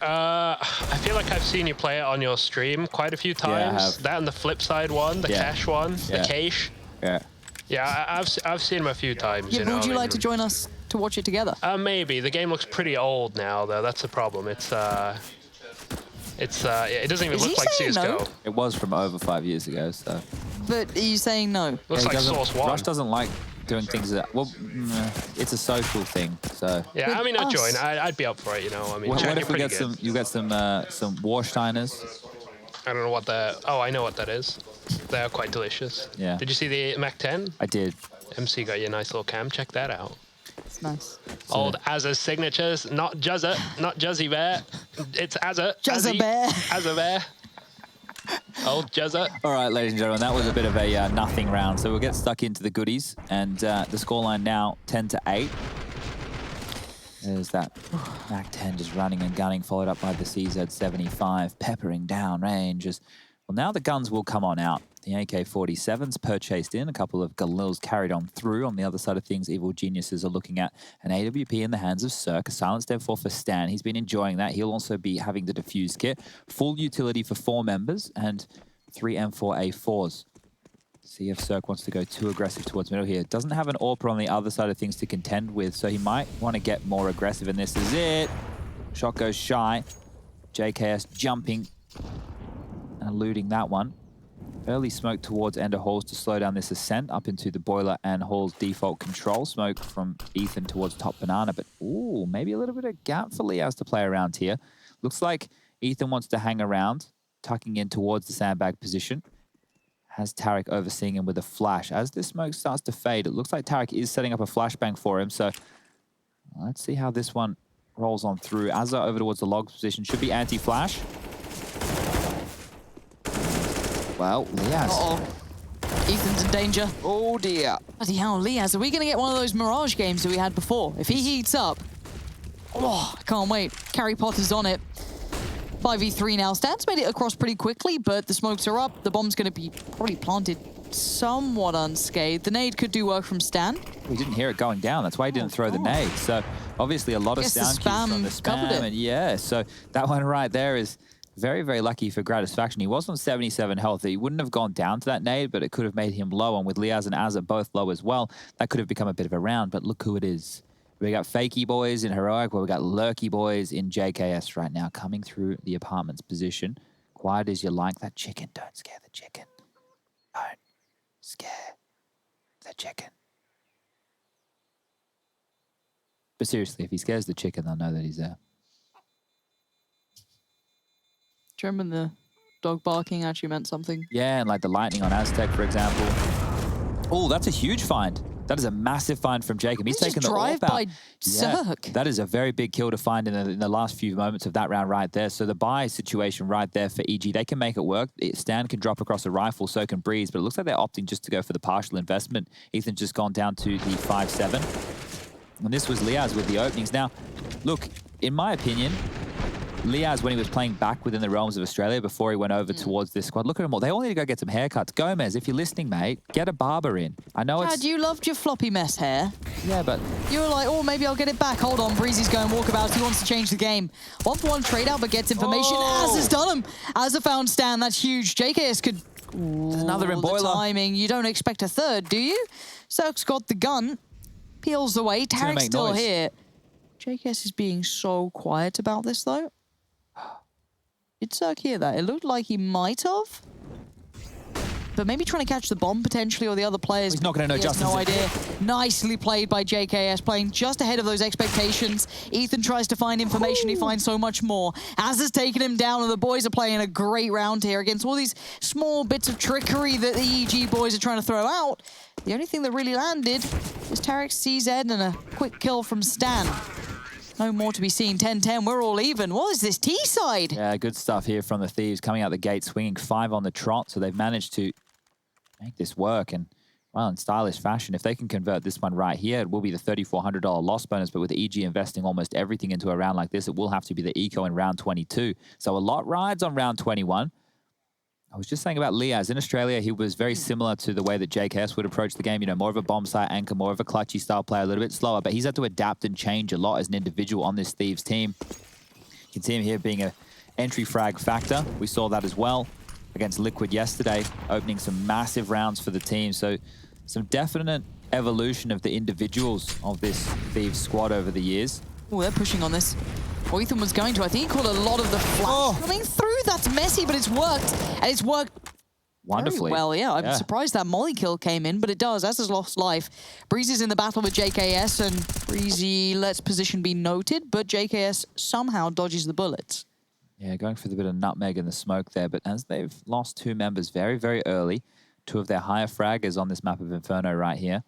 I feel like I've seen you play it on your stream quite a few times. Yeah, I have. That and the flip side one, the cache one, the cache. Yeah. Yeah, I've seen them a few times. Yeah, you know, would you like to join us to watch it together? Maybe. The game looks pretty old now, though. That's the problem. It doesn't even look like CSGO. No? It was from over 5 years ago, so. But are you saying no? Looks like Source 1. Rush doesn't like doing things that, well, it's a social thing, so. Yeah, I mean, I'd join. I'd be up for it, you know. I mean, what if we get some, you get some Warsteiners? I don't know what that, oh, I know what that is. They're quite delicious. Yeah. Did you see the MAC-10? I did. MC got you a nice little cam. Check that out. It's nice. Old Azza signatures, not Juzza, not Juzzy Bear. It's Azza. Juzza Bear. Azza Bear. Old Juzza. All right, ladies and gentlemen, that was a bit of a nothing round. So we'll get stuck into the goodies. And the scoreline now 10-8. There's that MAC-10 just running and gunning, followed up by the CZ75, peppering down ranges. Well, now the guns will come on out. The AK-47's purchased in, a couple of Galils carried on through. On the other side of things, Evil Geniuses are looking at an AWP in the hands of Cirque, a silenced M4 for Stan. He's been enjoying that. He'll also be having the defuse kit. Full utility for 4 members and 3 M4A4s. See if Cirque wants to go too aggressive towards middle here. Doesn't have an AWPer on the other side of things to contend with, so he might want to get more aggressive, and this is it. Shot goes shy. JKS jumping and eluding that one. Early smoke towards Ender Halls to slow down this ascent up into the boiler and Hall's default control. Smoke from Ethan towards top banana, but ooh, maybe a little bit of gap for Liaz to play around here. Looks like Ethan wants to hang around, tucking in towards the sandbag position. Has Tarek overseeing him with a flash. As this smoke starts to fade, it looks like Tarek is setting up a flashbang for him. So let's see how this one rolls on through. Azza over towards the logs position. Should be anti-flash. Well, Liaz. Uh-oh. Ethan's in danger. Oh, dear. Bloody hell, Liaz, are we going to get one of those Mirage games that we had before? If he heats up, oh, I can't wait. Carry Potter's on it. 5v3 now. Stan's made it across pretty quickly, but the smokes are up. The bomb's going to be probably planted somewhat unscathed. The nade could do work from Stan. We didn't hear it going down. That's why he didn't throw the nade. So obviously a lot of sound cues from the spam. And yeah, so that one right there is very, very lucky for Gratisfaction. He was on 77 health. He wouldn't have gone down to that nade, but it could have made him low. And with Liaz and Azza both low as well, that could have become a bit of a round. But look who it is. We got Fakey boys in Heroic, where we got Lurky boys in JKS right now, coming through the apartment's position. Quiet as you like. That chicken. Don't scare the chicken. Don't scare the chicken. But seriously, if he scares the chicken, they'll know that he's there. Do you remember the dog barking actually meant something? Yeah, and like the lightning on Aztec, for example. Oh, that's a huge find. That is a massive find from Jacob. He's taken the drive by Cirque. Yeah, that is a very big kill to find in the last few moments of that round right there. So the buy situation right there for EG, they can make it work. Stan can drop across a rifle, so can Breeze, but it looks like they're opting just to go for the partial investment. Ethan's just gone down to the 5-7. And this was Liaz with the openings. Now, look, in my opinion, Liaz, when he was playing back within the realms of Australia before he went over towards this squad, look at them all. They all need to go get some haircuts. Gomez, if you're listening, mate, get a barber in. I know Dad, you loved your floppy mess hair. Yeah, but... You were like, oh, maybe I'll get it back. Hold on, Breezy's going walkabout. He wants to change the game. 1-for-1 trade out, but gets information. Az has done him. Azza found Stan. That's huge. JKS could... Another in boiler. The timing. You don't expect a third, do you? Cirque's got the gun. Peels away. Tarek's still here. JKS is being so quiet about this, though. Did Cirque hear that? It looked like he might have. But maybe trying to catch the bomb potentially, or the other players. He's not going to know Justin. No idea. Nicely played by JKS, playing just ahead of those expectations. Ethan tries to find information. He finds so much more. Azza's taken him down, and the boys are playing a great round here against all these small bits of trickery that the EG boys are trying to throw out. The only thing that really landed was Tarek's CZ and a quick kill from Stan. No more to be seen. 10-10. We're all even. What is this T-side? Yeah, good stuff here from the Thieves. Coming out the gate, swinging 5 on the trot. So they've managed to make this work. And, well, in stylish fashion, if they can convert this one right here, it will be the $3,400 loss bonus. But with EG investing almost everything into a round like this, it will have to be the eco in round 22. So a lot rides on round 21. I was just saying about Liaz. In Australia, he was very similar to the way that JKS would approach the game. You know, more of a bomb site anchor, more of a clutchy style player, a little bit slower. But he's had to adapt and change a lot as an individual on this Thieves team. You can see him here being an entry frag factor. We saw that as well against Liquid yesterday, opening some massive rounds for the team. So some definite evolution of the individuals of this Thieves squad over the years. Oh, they're pushing on this. Well, Ethan was going to. I think he caught a lot of the flash coming through. That's messy, but it's worked. And it's worked wonderfully. Well, yeah. I'm surprised that molly kill came in, but it does. As has lost life. Breezy's in the battle with JKS, and Breezy lets position be noted, but JKS somehow dodges the bullets. Yeah, going for the bit of nutmeg in the smoke there, but as they've lost 2 members very, very early, 2 of their higher fraggers on this map of Inferno right here,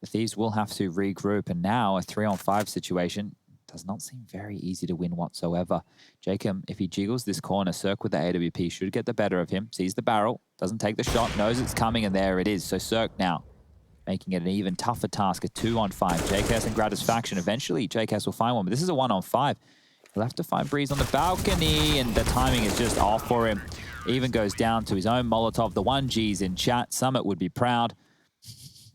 the Thieves will have to regroup, and now a 3-on-5 situation does not seem very easy to win whatsoever. Jacob, if he jiggles this corner, Cirque with the AWP should get the better of him. Sees the barrel, doesn't take the shot, knows it's coming, and there it is. So Cirque now making it an even tougher task, a 2-on-5. JKS and Gratisfaction. Eventually, JKS will find one, but this is a 1-on-5. He'll have to find Breeze on the balcony, and the timing is just off for him. Even goes down to his own Molotov. The 1G's in chat. Summit would be proud.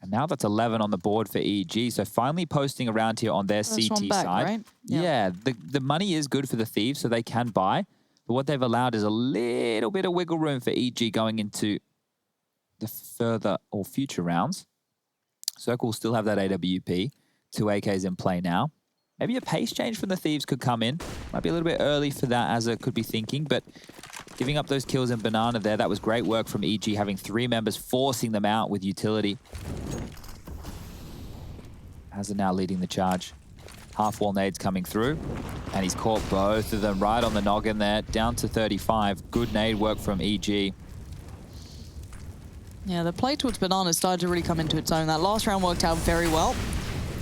And now that's 11 on the board for EG. So finally posting around here on their CT back, side. right? Yeah, the money is good for the Thieves, so they can buy. But what they've allowed is a little bit of wiggle room for EG going into the further or future rounds. Circle will still have that AWP. 2 AKs in play now. Maybe a pace change from the Thieves could come in. Might be a little bit early for that, as it could be thinking, but giving up those kills in Banana there, that was great work from EG, having 3 members, forcing them out with utility. Hazard now leading the charge. Half-wall nades coming through. And he's caught both of them right on the noggin there. Down to 35. Good nade work from EG. Yeah, the play towards Banana started to really come into its own. That last round worked out very well.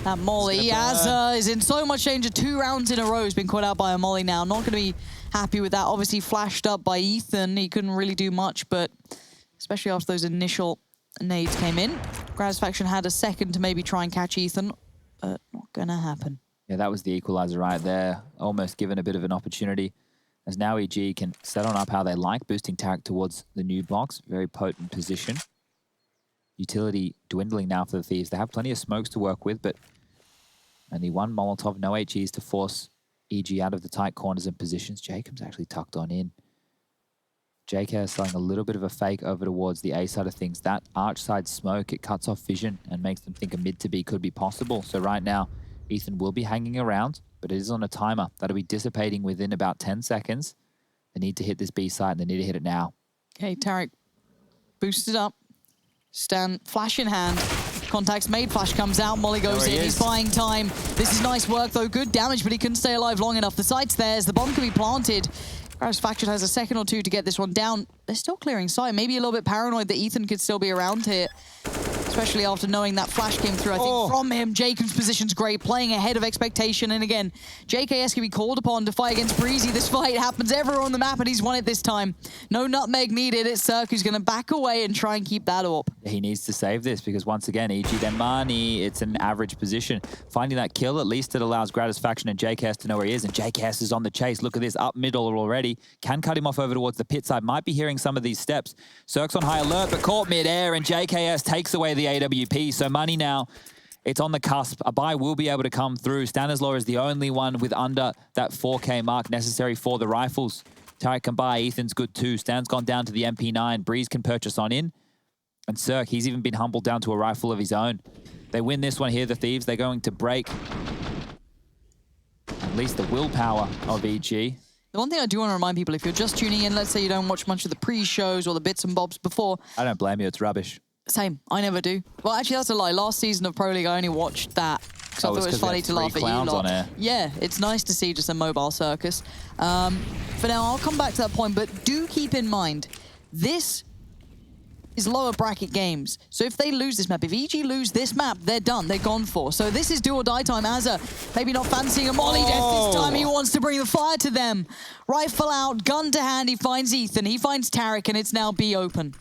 That molly, is in so much danger. 2 rounds in a row has been caught out by a molly now. Not going to be happy with that. Obviously flashed up by Ethan. He couldn't really do much, but especially after those initial nades came in. Gratisfaction had a second to maybe try and catch Ethan, but not going to happen. Yeah, that was the equalizer right there. Almost given a bit of an opportunity. As now EG can set on up how they like, boosting Tarek towards the new box. Very potent position. Utility dwindling now for the Thieves. They have plenty of smokes to work with, but only one Molotov, no HEs to force EG out of the tight corners and positions. Jacob's actually tucked on in. JK is selling a little bit of a fake over towards the A side of things. That arch side smoke, it cuts off vision and makes them think a mid to B could be possible. So right now, Ethan will be hanging around, but it is on a timer. That'll be dissipating within about 10 seconds. They need to hit this B side and they need to hit it now. Okay, Tarek boosted up. Stan, flash in hand. Contacts made, flash comes out, molly goes in, he's buying time. This is nice work though, good damage, but he couldn't stay alive long enough. The site's theirs, the bomb can be planted. Gratisfaction has a second or two to get this one down. They're still clearing sight, maybe a little bit paranoid that Ethan could still be around here. Especially after knowing that flash came through, I think, from him. Jacob's position's great, playing ahead of expectation. And again, JKS can be called upon to fight against Breezy. This fight happens everywhere on the map, and he's won it this time. No nutmeg needed. It's Cirque who's going to back away and try and keep that up. He needs to save this because, once again, EG, their money, it's an average position. Finding that kill, at least it allows Gratisfaction and JKS to know where he is. And JKS is on the chase. Look at this, up middle already. Can cut him off over towards the pit side. Might be hearing some of these steps. Cirque's on high alert, but caught mid-air, and JKS takes away the AWP. So money now, it's on the cusp. A buy will be able to come through. Stanislaw is the only one with under that 4K mark necessary for the rifles. Tarek can buy. Ethan's good too. Stan's gone down to the MP9. Breeze can purchase on in. And Cirque, he's even been humbled down to a rifle of his own. They win this one here, the Thieves. They're going to break at least the willpower of EG. The one thing I do want to remind people, if you're just tuning in, let's say you don't watch much of the pre-shows or the bits and bobs before. I don't blame you. It's rubbish. Same. I never do. Well, actually, that's a lie. Last season of Pro League, I only watched that because I thought it was funny to laugh at you lot. On air. Yeah, it's nice to see just a mobile circus. For now, I'll come back to that point, but do keep in mind, this is lower bracket games. So if they lose this map, if EG lose this map, they're done. They're gone for. So this is do or die time. Azza, maybe not fancying a molly death this time. He wants to bring the fire to them. Rifle out, gun to hand. He finds Ethan. He finds Tarek, and it's now B open.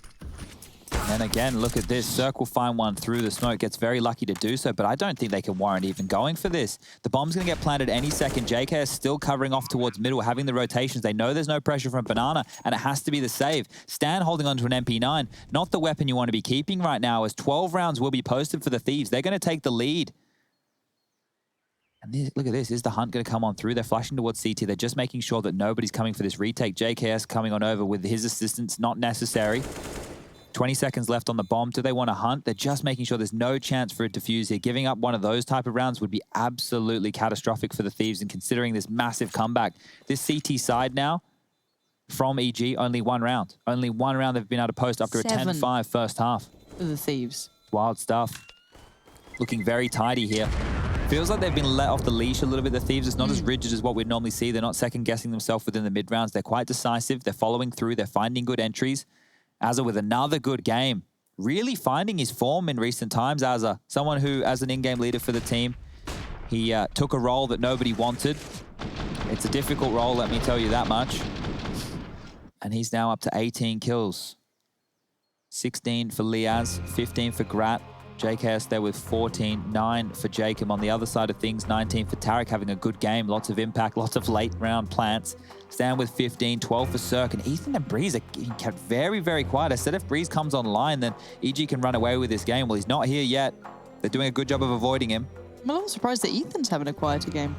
And again, look at this. Cirque will find one through the smoke. Gets very lucky to do so, but I don't think they can warrant even going for this. The bomb's going to get planted any second. JK is still covering off towards middle, having the rotations. They know there's no pressure from Banana, and it has to be the save. Stan holding onto an MP9. Not the weapon you want to be keeping right now, as 12 rounds will be posted for the Thieves. They're going to take the lead. And this, look at this. Is the hunt going to come on through? They're flashing towards CT. They're just making sure that nobody's coming for this retake. JKS coming on over with his assistance. Not necessary. 20 seconds left on the bomb. Do they want to hunt? They're just making sure there's no chance for a defuse here. Giving up one of those type of rounds would be absolutely catastrophic for the Thieves, and considering this massive comeback. This CT side now, from EG, only one round. Only one round they've been able to post after a 10-5 first half. The Thieves. Wild stuff. Looking very tidy here. Feels like they've been let off the leash a little bit, the Thieves. It's not as rigid as what we'd normally see. They're not second-guessing themselves within the mid-rounds. They're quite decisive. They're following through. They're finding good entries. Azza with another good game. Really finding his form in recent times, Azza. Someone who, as an in-game leader for the team, he took a role that nobody wanted. It's a difficult role, let me tell you that much. And he's now up to 18 kills. 16 for Liaz, 15 for Grat. JKS there with 14, 9 for Jacob. On the other side of things, 19 for Tarek, having a good game. Lots of impact, lots of late round plants. Stan with 15, 12 for Cirque. And Ethan and Breeze are getting kept very, very quiet. I said if Breeze comes online, then EG can run away with this game. Well, he's not here yet. They're doing a good job of avoiding him. I'm a little surprised that Ethan's having a quieter game.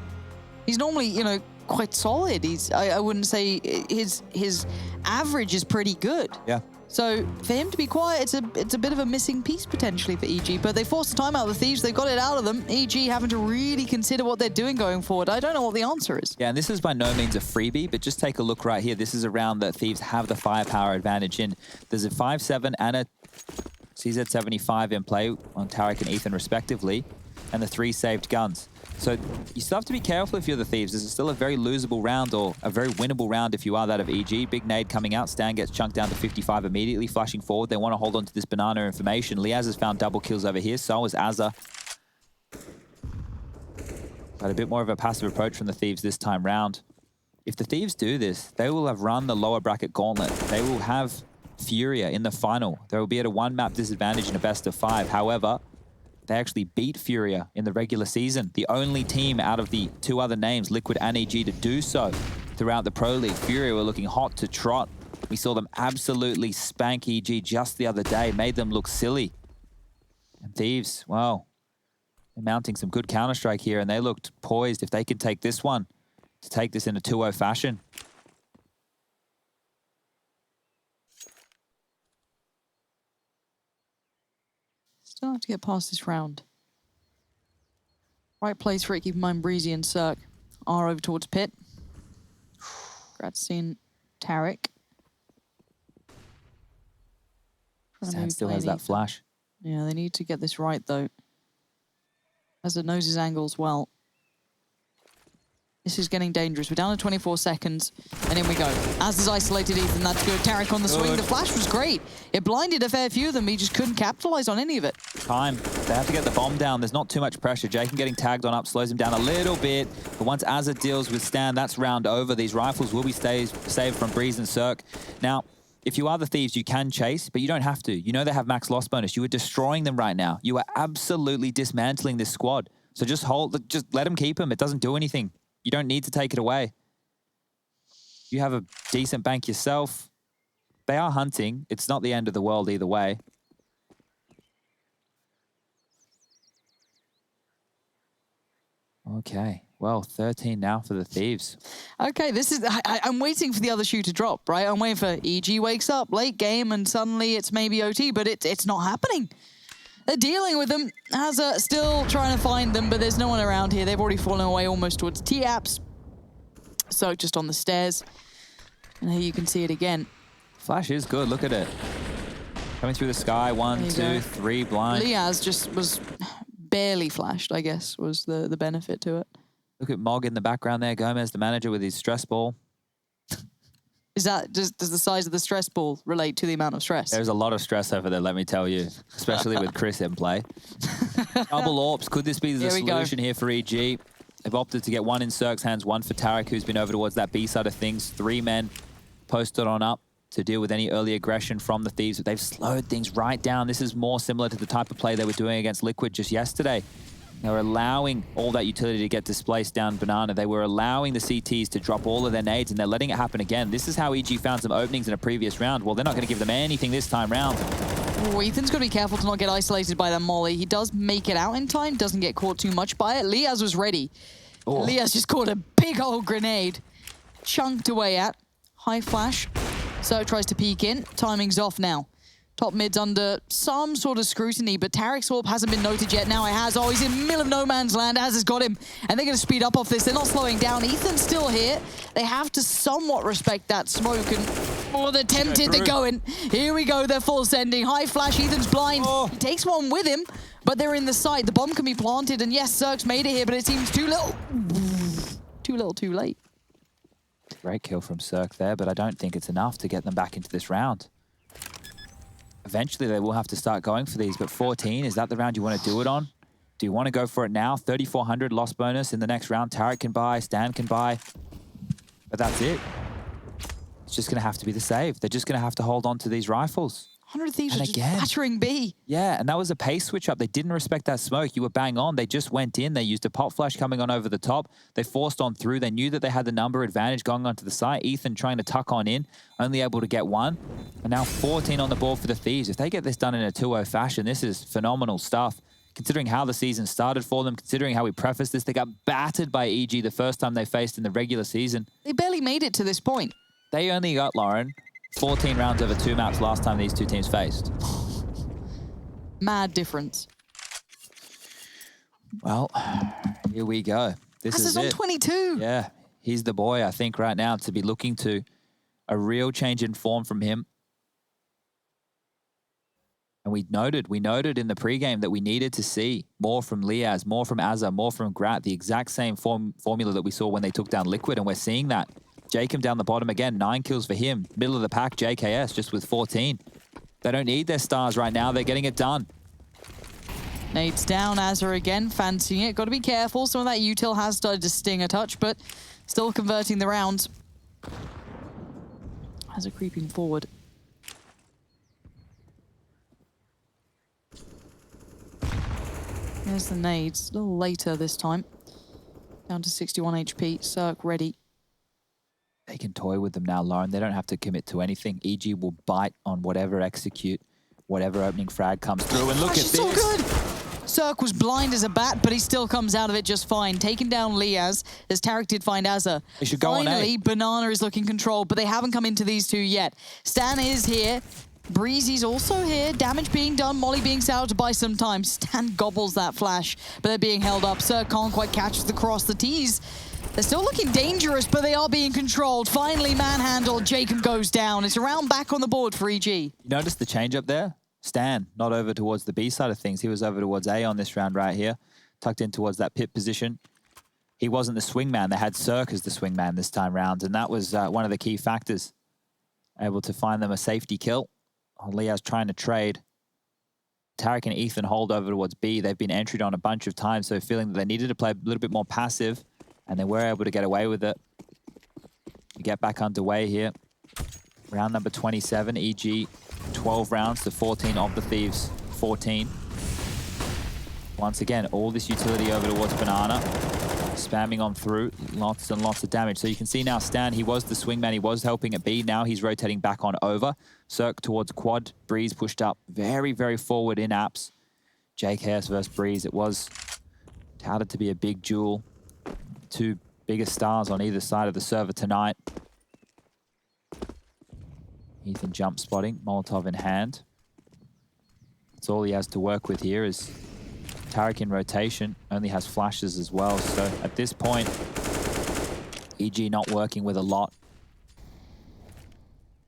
He's normally, you know, quite solid. I wouldn't say his average is pretty good. Yeah. So for him to be quiet, it's a bit of a missing piece potentially for EG. But they forced the timeout of the Thieves. They've got it out of them. EG having to really consider what they're doing going forward. I don't know what the answer is. Yeah, and this is by no means a freebie, but just take a look right here. This is a round that Thieves have the firepower advantage in. There's a 5-7 and a CZ75 in play on Tarek and Ethan respectively. and the 3 saved guns. So you still have to be careful if you're the Thieves. This is still a very losable round, or a very winnable round if you are that of EG. Big nade coming out. Stan gets chunked down to 55 immediately, flashing forward. They want to hold on to this banana information. Liaz has found double kills over here. So has Azza. But a bit more of a passive approach from the Thieves this time round. If the Thieves do this, they will have run the lower bracket gauntlet. They will have Furia in the final. They will be at a 1-map disadvantage in a best of 5. However, they actually beat Furia in the regular season. The only team out of the 2 other names, Liquid and EG, to do so throughout the Pro League. Furia were looking hot to trot. We saw them absolutely spank EG just the other day, made them look silly. And Thieves, well, they're mounting some good Counter-Strike here, and they looked poised if they could take this one, to take this in a 2-0 fashion. Still have to get past this round. Right place for it, keep in mind Breezy and Cirque are over towards pit. Grad's seen Tarek. Stan still has that flash. Yeah, they need to get this right though. As it knows his angle as well. This is getting dangerous. We're down to 24 seconds, and in we go. As is isolated Ethan, that's good. Tarek on the swing. The flash was great. It blinded a fair few of them. He just couldn't capitalize on any of it. Time. They have to get the bomb down. There's not too much pressure. Jaken getting tagged on up slows him down a little bit. But once Azza deals with Stan, that's round over. These rifles will be saved from Breeze and Cirque. Now, if you are the Thieves, you can chase, but you don't have to. You know they have max loss bonus. You are destroying them right now. You are absolutely dismantling this squad. So just let them keep them. It doesn't do anything. You don't need to take it away. You have a decent bank yourself. They are hunting. It's not the end of the world either way. Okay, well, 13 now for the Thieves. Okay, this is... I'm waiting for the other shoe to drop, right? I'm waiting for EG wakes up late game and suddenly it's maybe OT, but it's not happening. They're dealing with them. Hazza still trying to find them, but there's no one around here. They've already fallen away almost towards T-Apps. So just on the stairs. And here you can see it again. Flash is good. Look at it. Coming through the sky. 1, 2, 3 blind. Liaz just was barely flashed, I guess, was the benefit to it. Look at Mog in the background there. Gomez, the manager, with his stress ball. Is that, does the size of the stress ball relate to the amount of stress? There's a lot of stress over there, let me tell you, especially with Chris in play. Double AWPs. Could this be the solution here for EG? They've opted to get 1 in Cirque's hands, 1 for Tarek, who's been over towards that B side of things. 3 men posted on up to deal with any early aggression from the Thieves, but they've slowed things right down. This is more similar to the type of play they were doing against Liquid just yesterday. They were allowing all that utility to get displaced down Banana. They were allowing the CTs to drop all of their nades, and they're letting it happen again. This is how EG found some openings in a previous round. Well, they're not going to give them anything this time round. Ooh, Ethan's got to be careful to not get isolated by that molly. He does make it out in time, doesn't get caught too much by it. Liaz was ready. Oh. Liaz just caught a big old grenade. Chunked away at. High flash. So tries to peek in. Timing's off now. Top mid's under some sort of scrutiny, but Tarek's AWP hasn't been noted yet. Now it has. Oh, he's in the middle of no man's land. Az has got him. And they're going to speed up off this. They're not slowing down. Ethan's still here. They have to somewhat respect that smoke. And oh, they're tempted. They're going. Here we go. They're full sending. High flash. Ethan's blind. Oh. He takes one with him, but they're in the site. The bomb can be planted. And yes, Cirque's made it here, but it seems too little. Too little, too late. Great kill from Cirque there, but I don't think it's enough to get them back into this round. Eventually, they will have to start going for these, but 14, is that the round you want to do it on? Do you want to go for it now? 3,400 loss bonus in the next round. Tarek can buy, Stan can buy, but that's it. It's just going to have to be the save. They're just going to have to hold on to these rifles. 100 Thieves are just battering B. Yeah, and that was a pace switch up. They didn't respect that smoke. You were bang on. They just went in. They used a pop flash coming on over the top. They forced on through. They knew that they had the number advantage going onto the site. Ethan trying to tuck on in, only able to get 1. And now 14 on the board for the Thieves. If they get this done in a 2-0 fashion, this is phenomenal stuff. Considering how the season started for them, considering how we prefaced this, they got battered by EG the first time they faced in the regular season. They barely made it to this point. They only got, Lauren, 14 rounds over 2 maps last time these two teams faced. Mad difference. Well, here we go. This is on it. 22. Yeah, he's the boy, I think, right now to be looking to a real change in form from him. And we noted in the pregame that we needed to see more from Liaz, more from Azza, more from Grat, the exact same formula that we saw when they took down Liquid, and we're seeing that. Jacob down the bottom again, 9 kills for him. Middle of the pack, JKS just with 14. They don't need their stars right now, they're getting it done. Nades down, Azza again, fancying it. Got to be careful, some of that util has started to sting a touch, but still converting the rounds. Azza creeping forward. There's the nades, a little later this time. Down to 61 HP, Cirque ready. They can toy with them now, Lauren. They don't have to commit to anything. EG will bite on whatever execute, whatever opening frag comes through. And look at this. So good. Cirque was blind as a bat, but he still comes out of it just fine. Taking down Liaz, as Tarek did find Azza. They should go on A. Finally, Banana is looking controlled, but they haven't come into these two yet. Stan is here. Breezy's also here. Damage being done. Molly being salvaged by some time. Stan gobbles that flash, but they're being held up. Cirque can't quite catch the cross. The T's, they're still looking dangerous, but they are being controlled. Finally manhandled. Jacob goes down. It's a round back on the board for EG. You notice the change up there? Stan, not over towards the B side of things. He was over towards A on this round right here. Tucked in towards that pit position. He wasn't the swingman. They had Cirque as the swingman this time round, and that was one of the key factors. Able to find them a safety kill. Liaz trying to trade. Tarek and Ethan hold over towards B. They've been entered on a bunch of times, so feeling that they needed to play a little bit more passive, and they were able to get away with it. We get back underway here. Round number 27, EG 12 rounds to 14 of the Thieves 14. Once again, all this utility over towards Banana. Spamming on through, lots and lots of damage. So you can see now Stan, he was the swingman, he was helping at B. Now he's rotating back on over. Cirque towards quad. Breeze pushed up very, very forward in apps. JKS versus Breeze. It was touted to be a big duel. Two biggest stars on either side of the server tonight. Ethan jump spotting, Molotov in hand. That's all he has to work with here is Tarek in rotation, only has flashes as well. So at this point, EG not working with a lot.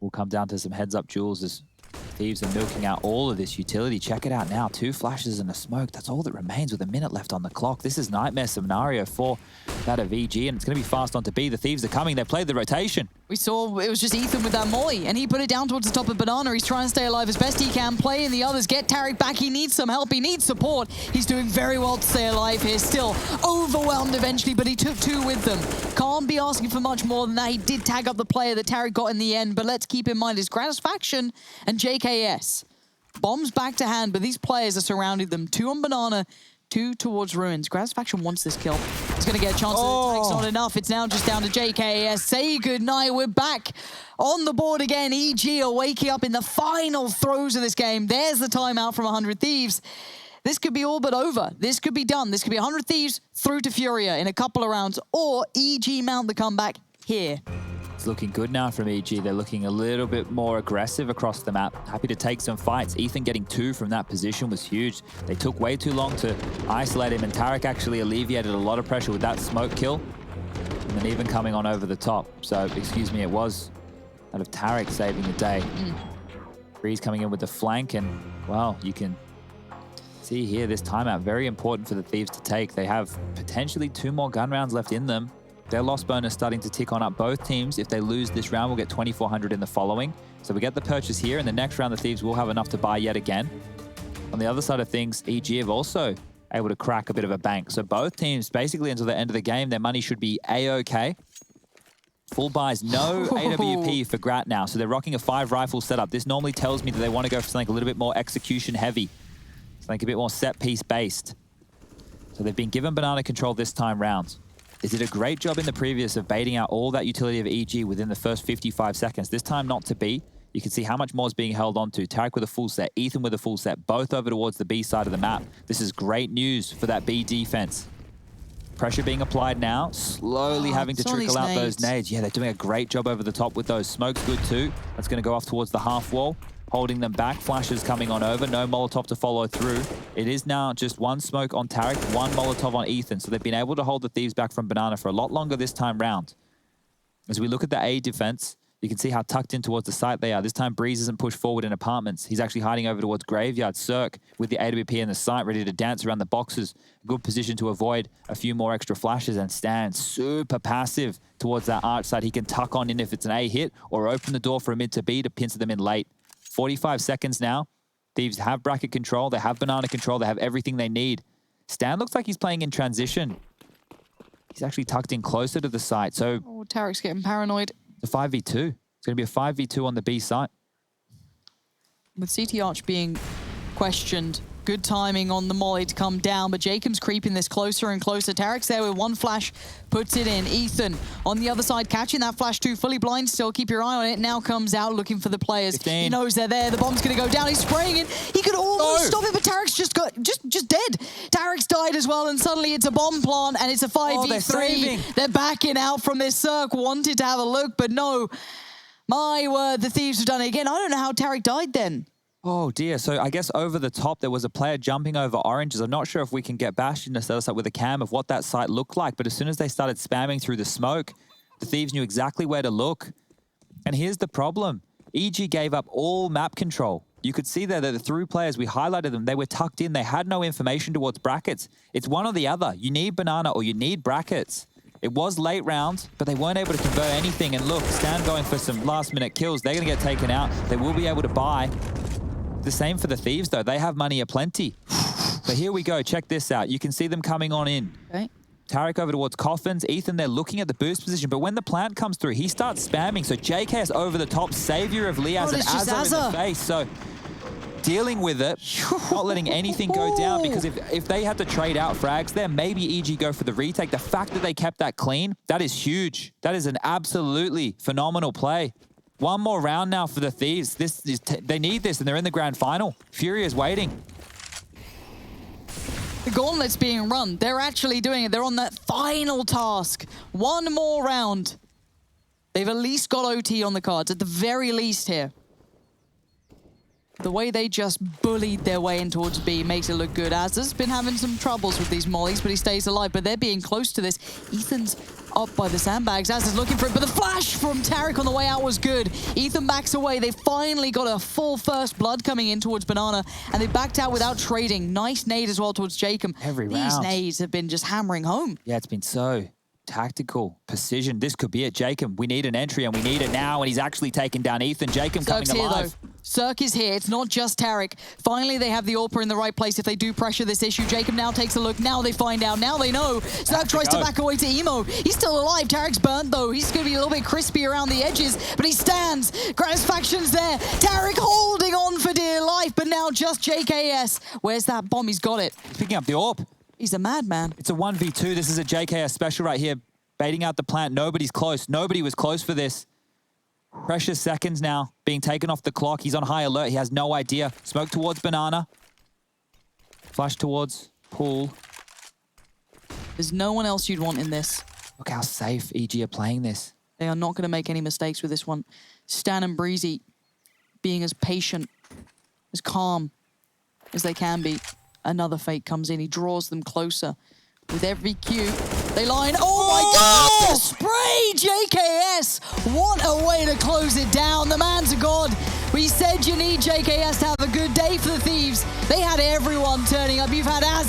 We'll come down to some heads-up duels as Thieves are milking out all of this utility. Check it out now, 2 flashes and a smoke. That's all that remains with a minute left on the clock. This is nightmare scenario for that of EG, and it's going to be fast on to B. The Thieves are coming. They played the rotation. We saw it was just Ethan with that molly, and he put it down towards the top of Banana. He's trying to stay alive as best he can, play in the others, get Tarek back. He needs some help, he needs support. He's doing very well to stay alive here. Still overwhelmed eventually, but he took 2 with them. Can't be asking for much more than that. He did tag up the player that Tarek got in the end, but let's keep in mind his Gratisfaction and JKS. Bombs back to hand, but these players are surrounding them. 2 on Banana, 2 towards Ruins. Gratisfaction wants this kill. He's going to get a chance. The attack's not enough. It's now just down to JKS. Say goodnight. We're back on the board again. EG are waking up in the final throes of this game. There's the timeout from 100 Thieves. This could be all but over. This could be done. This could be 100 Thieves through to Furia in a couple of rounds, or EG mount the comeback here. It's looking good now from EG. They're looking a little bit more aggressive across the map. Happy to take some fights. Ethan getting 2 from that position was huge. They took way too long to isolate him, and Tarek actually alleviated a lot of pressure with that smoke kill. And then even coming on over the top. So, excuse me, it was out of Tarek saving the day. Breeze coming in with the flank, and, well, you can see here this timeout. Very important for the Thieves to take. They have potentially 2 more gun rounds left in them. Their loss bonus starting to tick on up. Both teams, if they lose this round, will get 2,400 in the following. So we get the purchase here. In the next round, the Thieves will have enough to buy yet again. On the other side of things, EG have also able to crack a bit of a bank. So both teams, basically until the end of the game, their money should be A-OK. Full buys, no AWP for Grat now. So they're rocking a 5 rifle setup. This normally tells me that they want to go for something a little bit more execution heavy. Something a bit more set piece based. So they've been given banana control this time round. They did a great job in the previous of baiting out all that utility of EG within the first 55 seconds. This time not to be. You can see how much more is being held onto. Tarek with a full set, Ethan with a full set, both over towards the B side of the map. This is great news for that B defense. Pressure being applied now, slowly having to trickle out those nades. Yeah, they're doing a great job over the top with those. Smoke's good too. That's going to go off towards the half wall, holding them back. Flashes coming on over, no Molotov to follow through. It is now just 1 smoke on Tarek, 1 Molotov on Ethan. So they've been able to hold the Thieves back from Banana for a lot longer this time round. As we look at the A defense, You can see how tucked in towards the site they are. This time, Breeze isn't pushed forward in apartments. He's actually hiding over towards Graveyard. Cirque with the AWP in the site, ready to dance around the boxes. Good position to avoid a few more extra flashes, and Stan super passive towards that arch side. He can tuck on in if it's an A hit or open the door for a mid to B to pincer them in late. 45 seconds now. Thieves have bracket control. They have banana control. They have everything they need. Stan looks like he's playing in transition. He's actually tucked in closer to the site. So Tarek's getting paranoid. the 5v2. It's going to be a 5v2 on the B site. With CT Arch being questioned, good timing on the molly to come down, but Jacob's creeping this closer and closer. Tarek's there with one flash, puts it in. Ethan on the other side, catching that flash too, fully blind still. Keep your eye on it. Now comes out looking for the players. 15. He knows they're there. The bomb's going to go down. He's spraying it. He could almost stop it, but Tarek's just dead. Tarek's died as well, and suddenly it's a bomb plant, and it's a 5v3. They're backing out from this circ. Wanted to have a look, but no. My word, the Thieves have done it again. I don't know how Tarek died then. Oh dear, so I guess over the top there was a player jumping over oranges. I'm not sure if we can get Bastion to set us up with a cam of what that site looked like, but as soon as they started spamming through the smoke, the Thieves knew exactly where to look. And here's the problem. EG gave up all map control. You could see there that the through players, we highlighted them, they were tucked in, they had no information towards brackets. It's one or the other. You need banana or you need brackets. It was late round, but they weren't able to convert anything. And look, Stan going for some last minute kills. They're gonna get taken out. They will be able to buy. The same for the Thieves, though. They have money aplenty. But here we go. Check this out. You can see them coming on in. Okay. Tarek over towards Coffins. Ethan, they're looking at the boost position. But when the plant comes through, he starts spamming. So JKS over the top, savior of Liaz and Azza in the face. So dealing with it, not letting anything go down. Because if they had to trade out frags there, maybe EG go for the retake. The fact that they kept that clean, that is huge. That is an absolutely phenomenal play. One more round now for the Thieves. They need this, and they're in the grand final. Fury is waiting. The gauntlet's being run. They're actually doing it. They're on that final task. One more round. They've at least got OT on the cards, at the very least here. The way they just bullied their way in towards B makes it look good. Azza's been having some troubles with these mollies, but he stays alive. But they're being close to this. Ethan's up by the sandbags. Azza's looking for it, but the flash from Tarek on the way out was good. Ethan backs away. They finally got a full first blood coming in towards Banana, and they backed out without trading. Nice nade as well towards Jacob. These nades have been just hammering home. Yeah, it's been so tactical. Precision. This could be it. Jacob, we need an entry, and we need it now, and he's actually taken down Ethan. Jacob coming alive. Cirque is here. It's not just Tarek. Finally, they have the AWPer in the right place if they do pressure this issue. Jacob now takes a look. Now they find out. Now they know. Cirque tries to back away to Emo. He's still alive. Tarek's burnt, though. He's going to be a little bit crispy around the edges, but he stands. Gratisfaction's there. Tarek holding on for dear life, but now just JKS. Where's that bomb? He's got it. He's picking up the AWP. He's a madman. It's a 1v2. This is a JKS special right here. Baiting out the plant. Nobody's close. Nobody was close for this. Precious seconds now being taken off the clock. He's on high alert. He has no idea. Smoke towards Banana. Flash towards Pool. There's no one else you'd want in this. Look how safe EG are playing this. They are not going to make any mistakes with this one. Stan and Breezy being as patient, as calm as they can be. Another fake comes in. He draws them closer. With every cue, they line. Oh my God! The spray, JKS! What a way to close it down. The man's a god. We said you need JKS to have a good day for the Thieves. They had everyone turning up. You've had Az